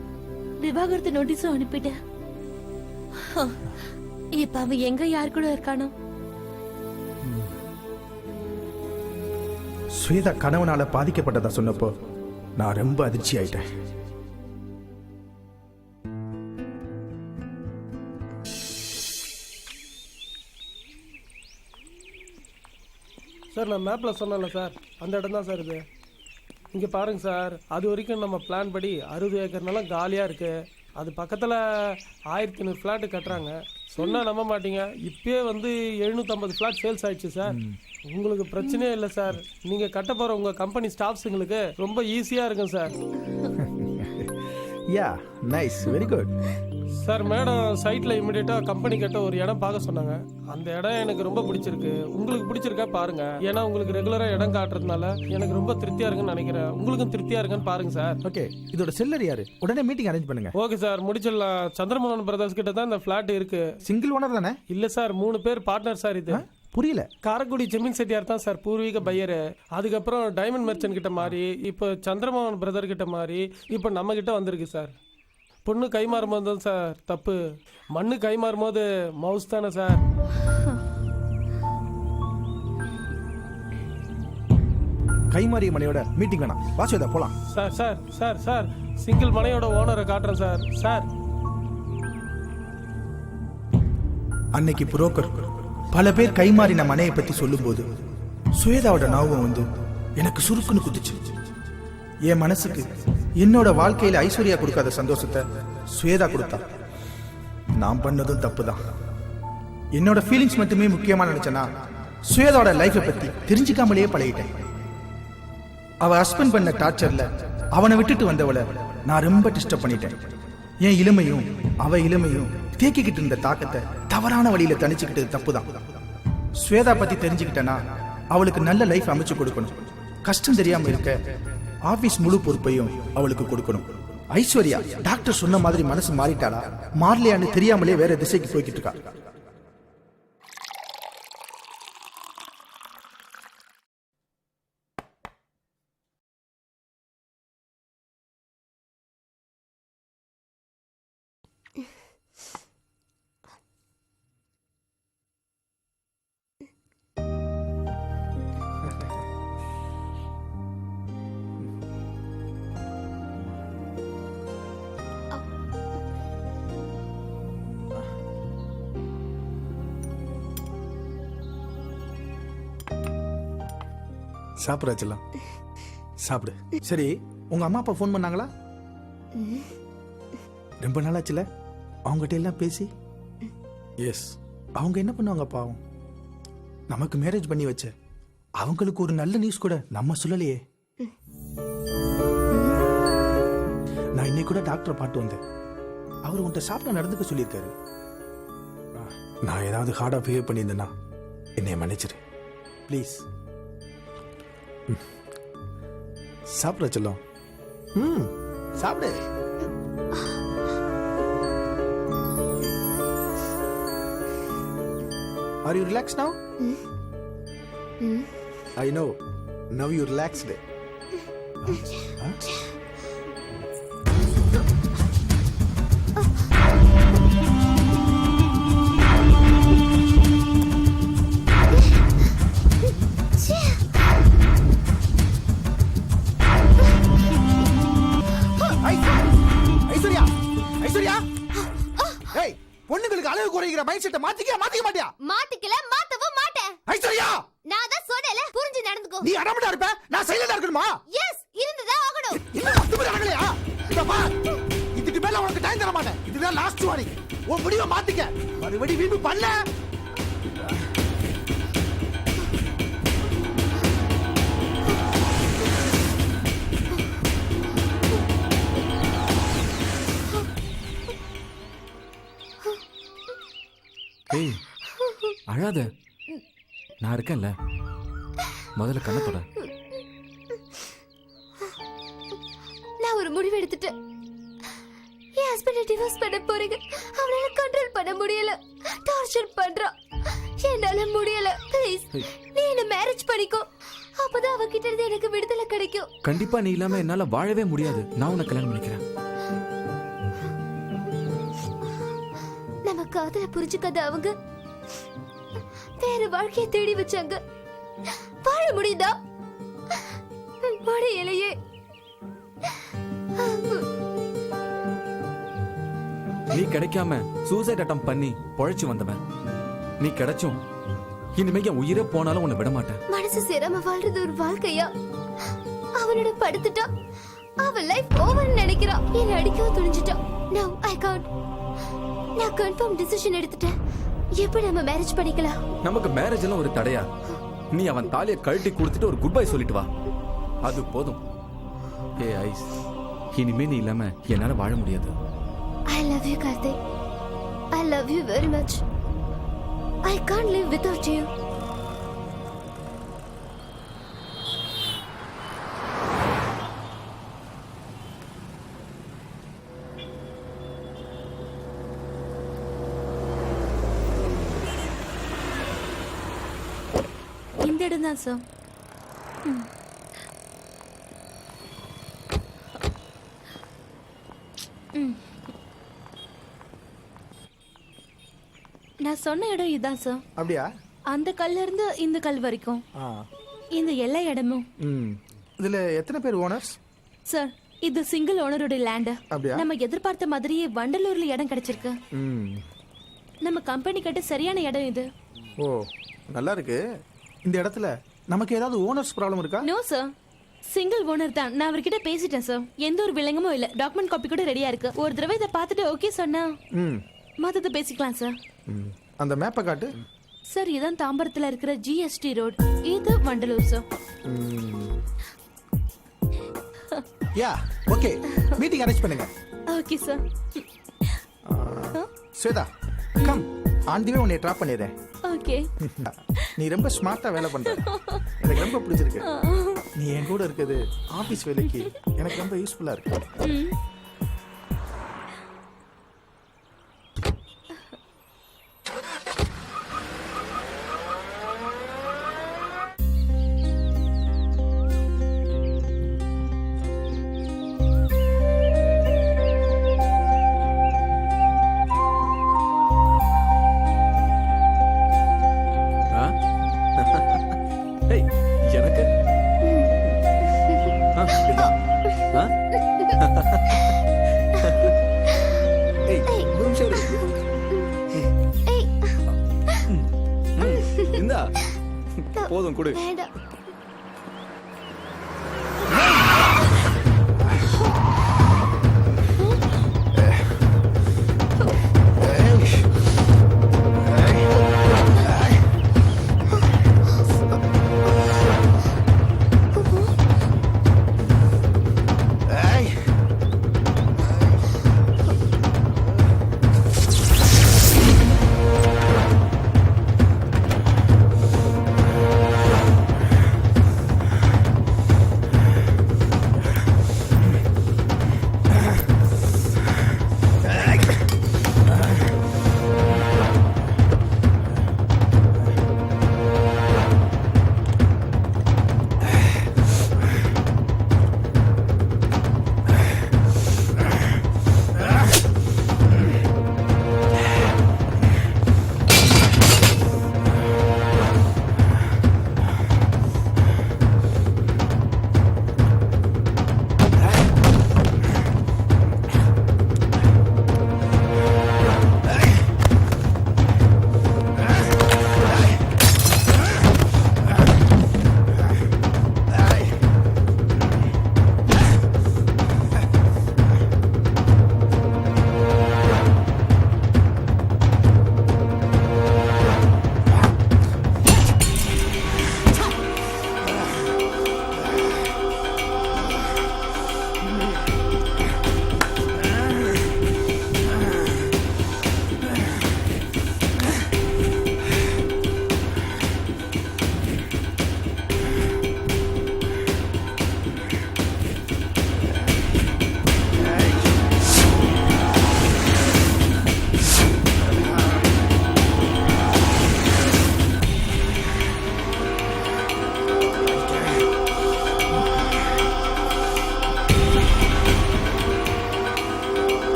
விவாகரத்து நோட்டீஸும் அனுப்பிட்டேன். இப்ப அவன் எங்க யார் கூட இருக்கானோ? ஸ்வேதா கணவனால பாதிக்கப்பட்டதா சொன்னப்போ நான் ரொம்ப அதிர்ச்சி ஆயிட்டேன். சார் நான் மேப்பில் சொன்னேன்ல சார், அந்த இடம் தான் சார் இது. இங்கே பாருங்க சார், அது வரைக்கும் நம்ம பிளான் படி 60 ஏக்கர் நிலம் காலியாக இருக்குது. அது பக்கத்தில் 1500 ஃப்ளாட்டு கட்டுறாங்க. சொன்னா நம்ப மாட்டீங்க, இப்பயே வந்து 750 ஃபிளாட் சேல்ஸ் ஆயிடுச்சு சார். உங்களுக்கு பிரச்சனையே இல்லை சார். நீங்க கட்ட போற உங்க கம்பெனி ஸ்டாஃப்ஸுங்களுக்கு ரொம்ப ஈஸியா இருக்கும் sir. Yeah nice, very good. Sir madam சைட்ல இமிடியேட்டா கம்பெனி கிட்ட ஒரு இடம் பார்க்க சொன்னாங்க. அந்த இடம் எனக்கு ரொம்ப பிடிச்சிருக்கு. உங்களுக்கு பிடிச்சிருக்கா பாருங்க. ஏன்னா உங்களுக்கு ரெகுலரா இடம் காட்டுறதுனால எனக்கு ரொம்ப திருப்தியா இருக்குன்னு நினைக்கிறேன். உங்களுக்கும் திருப்தியா இருக்குன்னு பாருங்க சார். ஓகே, இதோட செல்லர் யாரு? உடனே மீட்டிங் அரேஞ்ச் பண்ணுங்க. ஓகே சார், முடிச்சிடலாம். சந்திரமோகன் பிரதர்ஸ் கிட்ட தான் இந்த பிளாட் இருக்கு. சிங்கிள் ஓனர் தானே? இல்ல சார், 3 பேர் பார்ட்னர் சார். இது புரியல. காரைக்குடி ஜெமீன் செட்டியார் தான் சார் பூர்வீக பையரு. அதுக்கப்புறம் டைமண்ட் மெர்ச்சன்ட் கிட்ட மாறி, இப்போ சந்திரமோகன் பிரதர் கிட்ட மாறி, இப்போ நம்ம கிட்ட வந்திருக்கு சார். பொண்ணு கை மாறும் போது தான் சார் தப்பு. மண்ணு கை மாறும் போது மவுஸ் தானே சார். கைமாறிய மனையோட மீட்டிங் வேணாம், வாசுதா போலாம். Sir sir sir sir single மனையோட ஓனரை காட்டுறேன் சார். சார் அன்னைக்கு புரோக்கர் பல பேர் கைமாறின மனையை பத்தி சொல்லும்போது சுவேதாவோட ஞாபகம் வந்து எனக்கு சுருக்குன்னு குதிச்சு. என் மனசுக்கு என்னோட வாழ்க்கையில ஐஸ்வர்யா கொடுக்காத சந்தோஷத்தை சுவேதா கொடுத்தா. நான் பண்ணதும் தப்பு தான். என்னோட ஃபீலிங்ஸ் மட்டுமே முக்கியமா நினைச்சேன்னா சுவேதாவோட லைஃபை பத்தி தெரிஞ்சுக்காமலேயே பழகிட்டேன். அவ ஹஸ்பண்ட் பண்ண டார்ச்சர்ல அவனை விட்டுட்டு வந்தவளை நான் ரொம்ப டிஸ்டர்ப் பண்ணிட்டேன். என் இளமையும் அவ இளமையும் தேக்கிக்கிட்டு இருந்த தாக்கத்தை தவறான வழியில தணிச்சுக்கிட்டது தப்புதான். ஸ்வேதா பத்தி தெரிஞ்சுக்கிட்டேன்னா அவளுக்கு நல்ல லைஃப் அமைச்சு கொடுக்கணும். கஷ்டம் தெரியாம இருக்க ஆபீஸ் முழு பொறுப்பையும் அவளுக்கு கொடுக்கணும். ஐஸ்வர்யா டாக்டர் சொன்ன மாதிரி மனசு மாறிட்டாளா மாறலையான்னு தெரியாமலே வேற திசைக்கு போய்கிட்டு இருக்கா. சாப்பிடாச்சலாம், சாப்பிடு. சரி, உங்க அம்மா அப்பா ஃபோன் பண்ணாங்களா? ரொம்ப நாளாச்சுல அவங்ககிட்ட எல்லாம் பேசி. எஸ், அவங்க என்ன பண்ணுவாங்க பாவம். நமக்கு மேரேஜ் பண்ணி வச்ச அவங்களுக்கு ஒரு நல்ல நியூஸ் கூட நம்ம சொல்லலையே. நான் இன்னைக்கு கூட டாக்டரை பாட்டு வந்தேன். அவர் உன்கிட்ட சாப்பிட நடந்துக்க சொல்லியிருக்காரு. நான் ஏதாவது ஹார்டா பிஹேவ் பண்ணியிருந்தேன்னா என்னை மன்னிச்சிரு ப்ளீஸ். சாப்பிட செல்லம். சாப்பிடு. Are you relaxed now? I know. Now you're relaxed. பொண்ணுங்களுக்கு அளவு குறைகிற மைண்ட் செட்டை மாத்திக்க மாட்டியா? மாத்திக்கல, மாத்தவும் மாட்டேன். ஐஸ்வர்யா, நான் தான் சொன்னேல, புரிஞ்சு நடந்துக்கோ. நீ அடமடா இருப்ப, நான் சைலண்டா இருக்கணுமா? எஸ், இருந்துதான் ஆகணும். இன்னும் 10 பேர் அடங்கலையா? இத பார், இதுக்கு மேல உனக்கு டைம் தர மாட்டேன். இதுதான் லாஸ்ட் வார்னிங். உன் முடிவை மாத்திக்க. மறுபடி வீம்பு பண்ண. ஏய், அழாத, நான் இருக்கேன்ல. முதல்ல கண்ணத்தோட. நான் ஒரு முடிவு எடுத்துட்டேன். என் ஹஸ்பண்ட டிவோர்ஸ் பண்ண போறீங்க. அவனால கண்ட்ரோல் பண்ண முடியல, டார்ச்சர் பண்றான். என்னால முடியல. ப்ளீஸ் நீ என்ன மேரேஜ் பண்ணிக்கோ. அப்பதான் அவகிட்ட இருந்து எனக்கு விடுதலை கிடைக்கும். கண்டிப்பா நீ இல்லாம என்னால வாழவே முடியாது. நான் உன்னை கல்யாணம் பண்ணிக்கிறேன். நம்ம காதல புரிஞ்சுக்காத அவங்க வேற வாழ்க்கையை தேடி வச்சாங்க. வாழ முடியுதா? முடியலையே. நீ கிடைக்காம சூசைட் அட்டம் பண்ணி பொழைச்சு வந்தவன். நீ கிடைச்சும் இனிமே என் உயிரே போனாலும் உன்னை விட மாட்டேன். மனசு சேராம வாழ்றது ஒரு வாழ்க்கையா? அவனோட படுத்துட்டா அவன் லைஃப் ஓவர் நினைக்கிறான். என்ன அடிக்கவும் துணிஞ்சிட்டான். No I can't. நான் கன்ஃபார்ம் டிசிஷன் எடுத்துட்டேன். எப்படி நம்ம மேரேஜ் பண்ணிக்கலாம்? நமக்கு மேரேஜ் எல்லாம் ஒரு தடையா? நீ அவன் தாலியை கழட்டி கொடுத்துட்டு ஒரு குட் பை சொல்லிட்டு வா, அது போதும். ஏ ஐஸ், இனிமே நீ இல்லாம என்னால வாழ முடியாது. I love you, Karthik. I love you very much. I can't live without you. இந்த இடம் தான் சார். நான் சொன்ன இடம் இதுதான் சார். அப்படியா? அந்த கல்ல இருந்து இந்த கல் வரைக்கும் இந்த எல்லா இடமும். இதுல எத்தனை பேர் ஓனர்ஸ்? சார், இது சிங்கிள் ஓனரோட லேண்ட். அப்படியா? நம்ம எதிர்பார்த்த மாதிரியே வண்டலூர்ல இடம் கிடைச்சிருக்கு. நம்ம கம்பெனி கட்ட சரியான இடம் இது. ஓ, நல்லா இருக்கு. இந்த இடத்துல நமக்கு ஏதாவது ஓனர்ஸ் ப்ராப்ளம் இருக்கா? நோ சார், சிங்கிள் ஓனர் தான். நான் அவர்கிட்ட பேசிட்டேன் சார். எந்த ஒரு விலங்கமும் இல்ல. டாக்குமெண்ட் காப்பி கூட ரெடியா இருக்கு. ஒரு தடவை இதை பார்த்துட்டு ஓகே சொன்னா மத்தத பேசிக்கலாம் சார். அந்த மேப்பை காட்டு. சார், இதான் தாம்பரத்துல இருக்கிற ஜிஎஸ்டி ரோட். இது Vandalur sir. Yeah, okay. Meeting arrange பண்ணுங்க. Okay sir. Swetha, come. On the way உன்னை டிராப் பண்ணிடுறேன். ஓகே. நீ ரொம்ப ஸ்மார்ட்டா வேலை பண்ற. எனக்கு ரொம்ப பிடிச்சிருக்கு. நீ என் கூட இருக்குது ஆபீஸ் வேலைக்கு எனக்கு ரொம்ப யூஸ்ஃபுல்லா இருக்கு. எனக்கு இந்தா போதும் கொடு.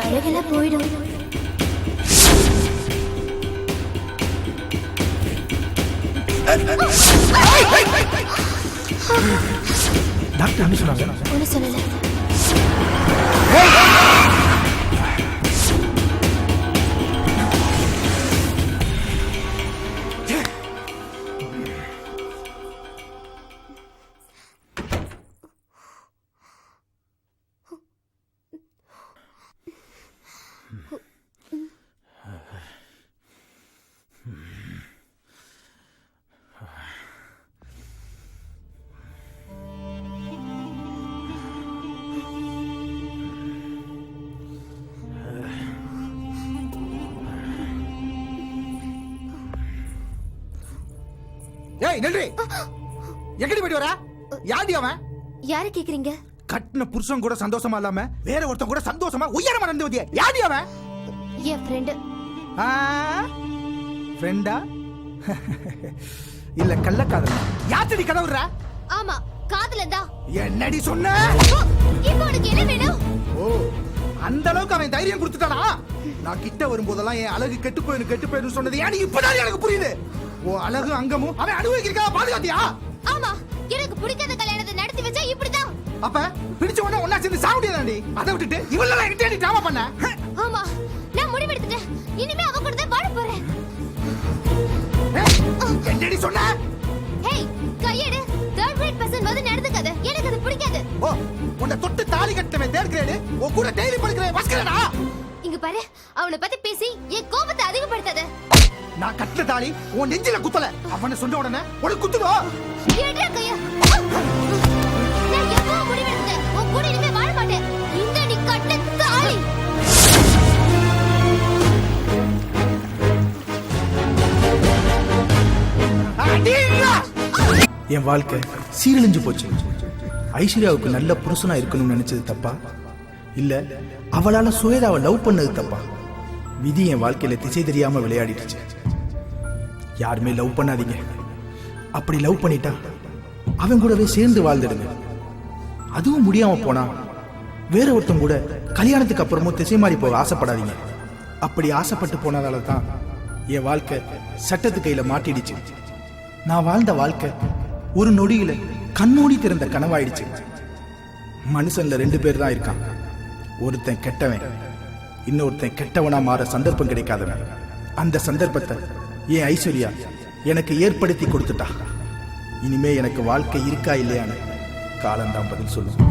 அழகெல்லாம் போயிடும். டாக்டர் என்ன சொன்னாங்க? ஒன்றும் சொல்லல. ஏய் நன்றி எங்கடி போயிட்டு வர? யாடி அவன்? யாரை கேக்குறீங்க? கட்டின புருஷன் கூட சந்தோஷமா இல்லாம வேற ஒருத்தன் கூட சந்தோஷமா உயரமா நடந்து வந்தியா? யாடி அவன்? என் ஃப்ரெண்டு. ஃப்ரெண்டா இல்ல கள்ளக்காதலா? யாத்தடி கதவுற? ஆமா, காதலன் தான். என்னடி சொன்ன? இப்போ உனக்கு என்ன வேணும்? ஓ, அந்த அளவுக்கு அவன் தைரியம் கொடுத்துட்டானா? நான் கிட்ட வரும்போதெல்லாம் என் அழகு கெட்டு போயிடும் சொன்னது ஏன் இப்பதான் எனக்கு புரியுது. ஓ அழகு அங்கமும் அவன் அனுபவிக்கிறா பாதுகாத்தியா? ஆமா, எனக்கு பிடிக்காத கல்யாணத்தை நடத்தி வச்சா இப்படிதான். அப்ப பிடிச்ச உடனே ஒன்னா சேர்ந்து சாவடியாதாண்டி. அதை விட்டுட்டு இவளெல்லாம் என்கிட்ட நீ டிராமா பண்ண? ஆமா, நான் முடிவெடுத்துட்டேன். இனிமே அவ கூட தான் வாழ போறேன். என்னடி சொன்ன? ஹேய், கையெடு. தேர்ட் கிரேட் பர்சன் வந்து நடந்துக்காத. எனக்கு அது பிடிக்காது. ஓ, உன்னை தொட்டு தாலி கட்டவே தேர்ட் கிரேட். ஓ கூட டெய்லி படிக்கிறேன் வஸ்கரனா? இங்க பாரு, அவனை பத்தி பேசி என் கோபத்தை அதிகப்படுத்தாத. நான் கட்டின தாலி உன் நெஞ்சில குத்தல. அவனை சொன்ன உடனே உனக்கு குத்துடும். ஏடா கைய. நான் எப்போ முடிவெடுத்தேன். உன் கூட இனிமே வாழ மாட்டேன். இந்த நீ கட்டின தாலி. என் வாழ்க்கை சீரழிஞ்சு போச்சு. ஐஸ்வர்யாவுக்கு நல்ல புருஷனா இருக்கணும்னு நினைச்சது தப்பா, இல்ல அவளால சுவேதாவை லவ் பண்ணது தப்பா? விதி என் வாழ்க்கையில திசை தெரியாம விளையாடிடுச்சு. யாருமே லவ் பண்ணாதீங்க. அப்படி லவ் பண்ணிட்டா அவன் கூடவே சேர்ந்து வாழ்ந்துடுங்க. அதுவும் முடியாம போனா வேற ஒருத்தன் கூட கல்யாணத்துக்கு அப்புறமும் திசை மாறி போக ஆசைப்படாதீங்க. அப்படி ஆசைப்பட்டு போனதால தான் என் வாழ்க்கை சட்டத்து கையில மாட்டிடுச்சு. நான் வாழ்ந்த வாழ்க்கை ஒரு நொடியில கண்ணோடி திறந்த கனவாயிடுச்சு. மனுஷன்ல 2 பேர் தான் இருக்கான். ஒருத்தன் கெட்டவன், இன்னொருத்தன் கெட்டவனா மாற சந்தர்ப்பம் கிடைக்காதவன். அந்த சந்தர்ப்பத்தை என் ஐஸ்வர்யா எனக்கு ஏற்படுத்தி கொடுத்துட்டா. இனிமே எனக்கு வாழ்க்கை இருக்கா இல்லையான்னு காலம்தான் பதில் சொல்லும்.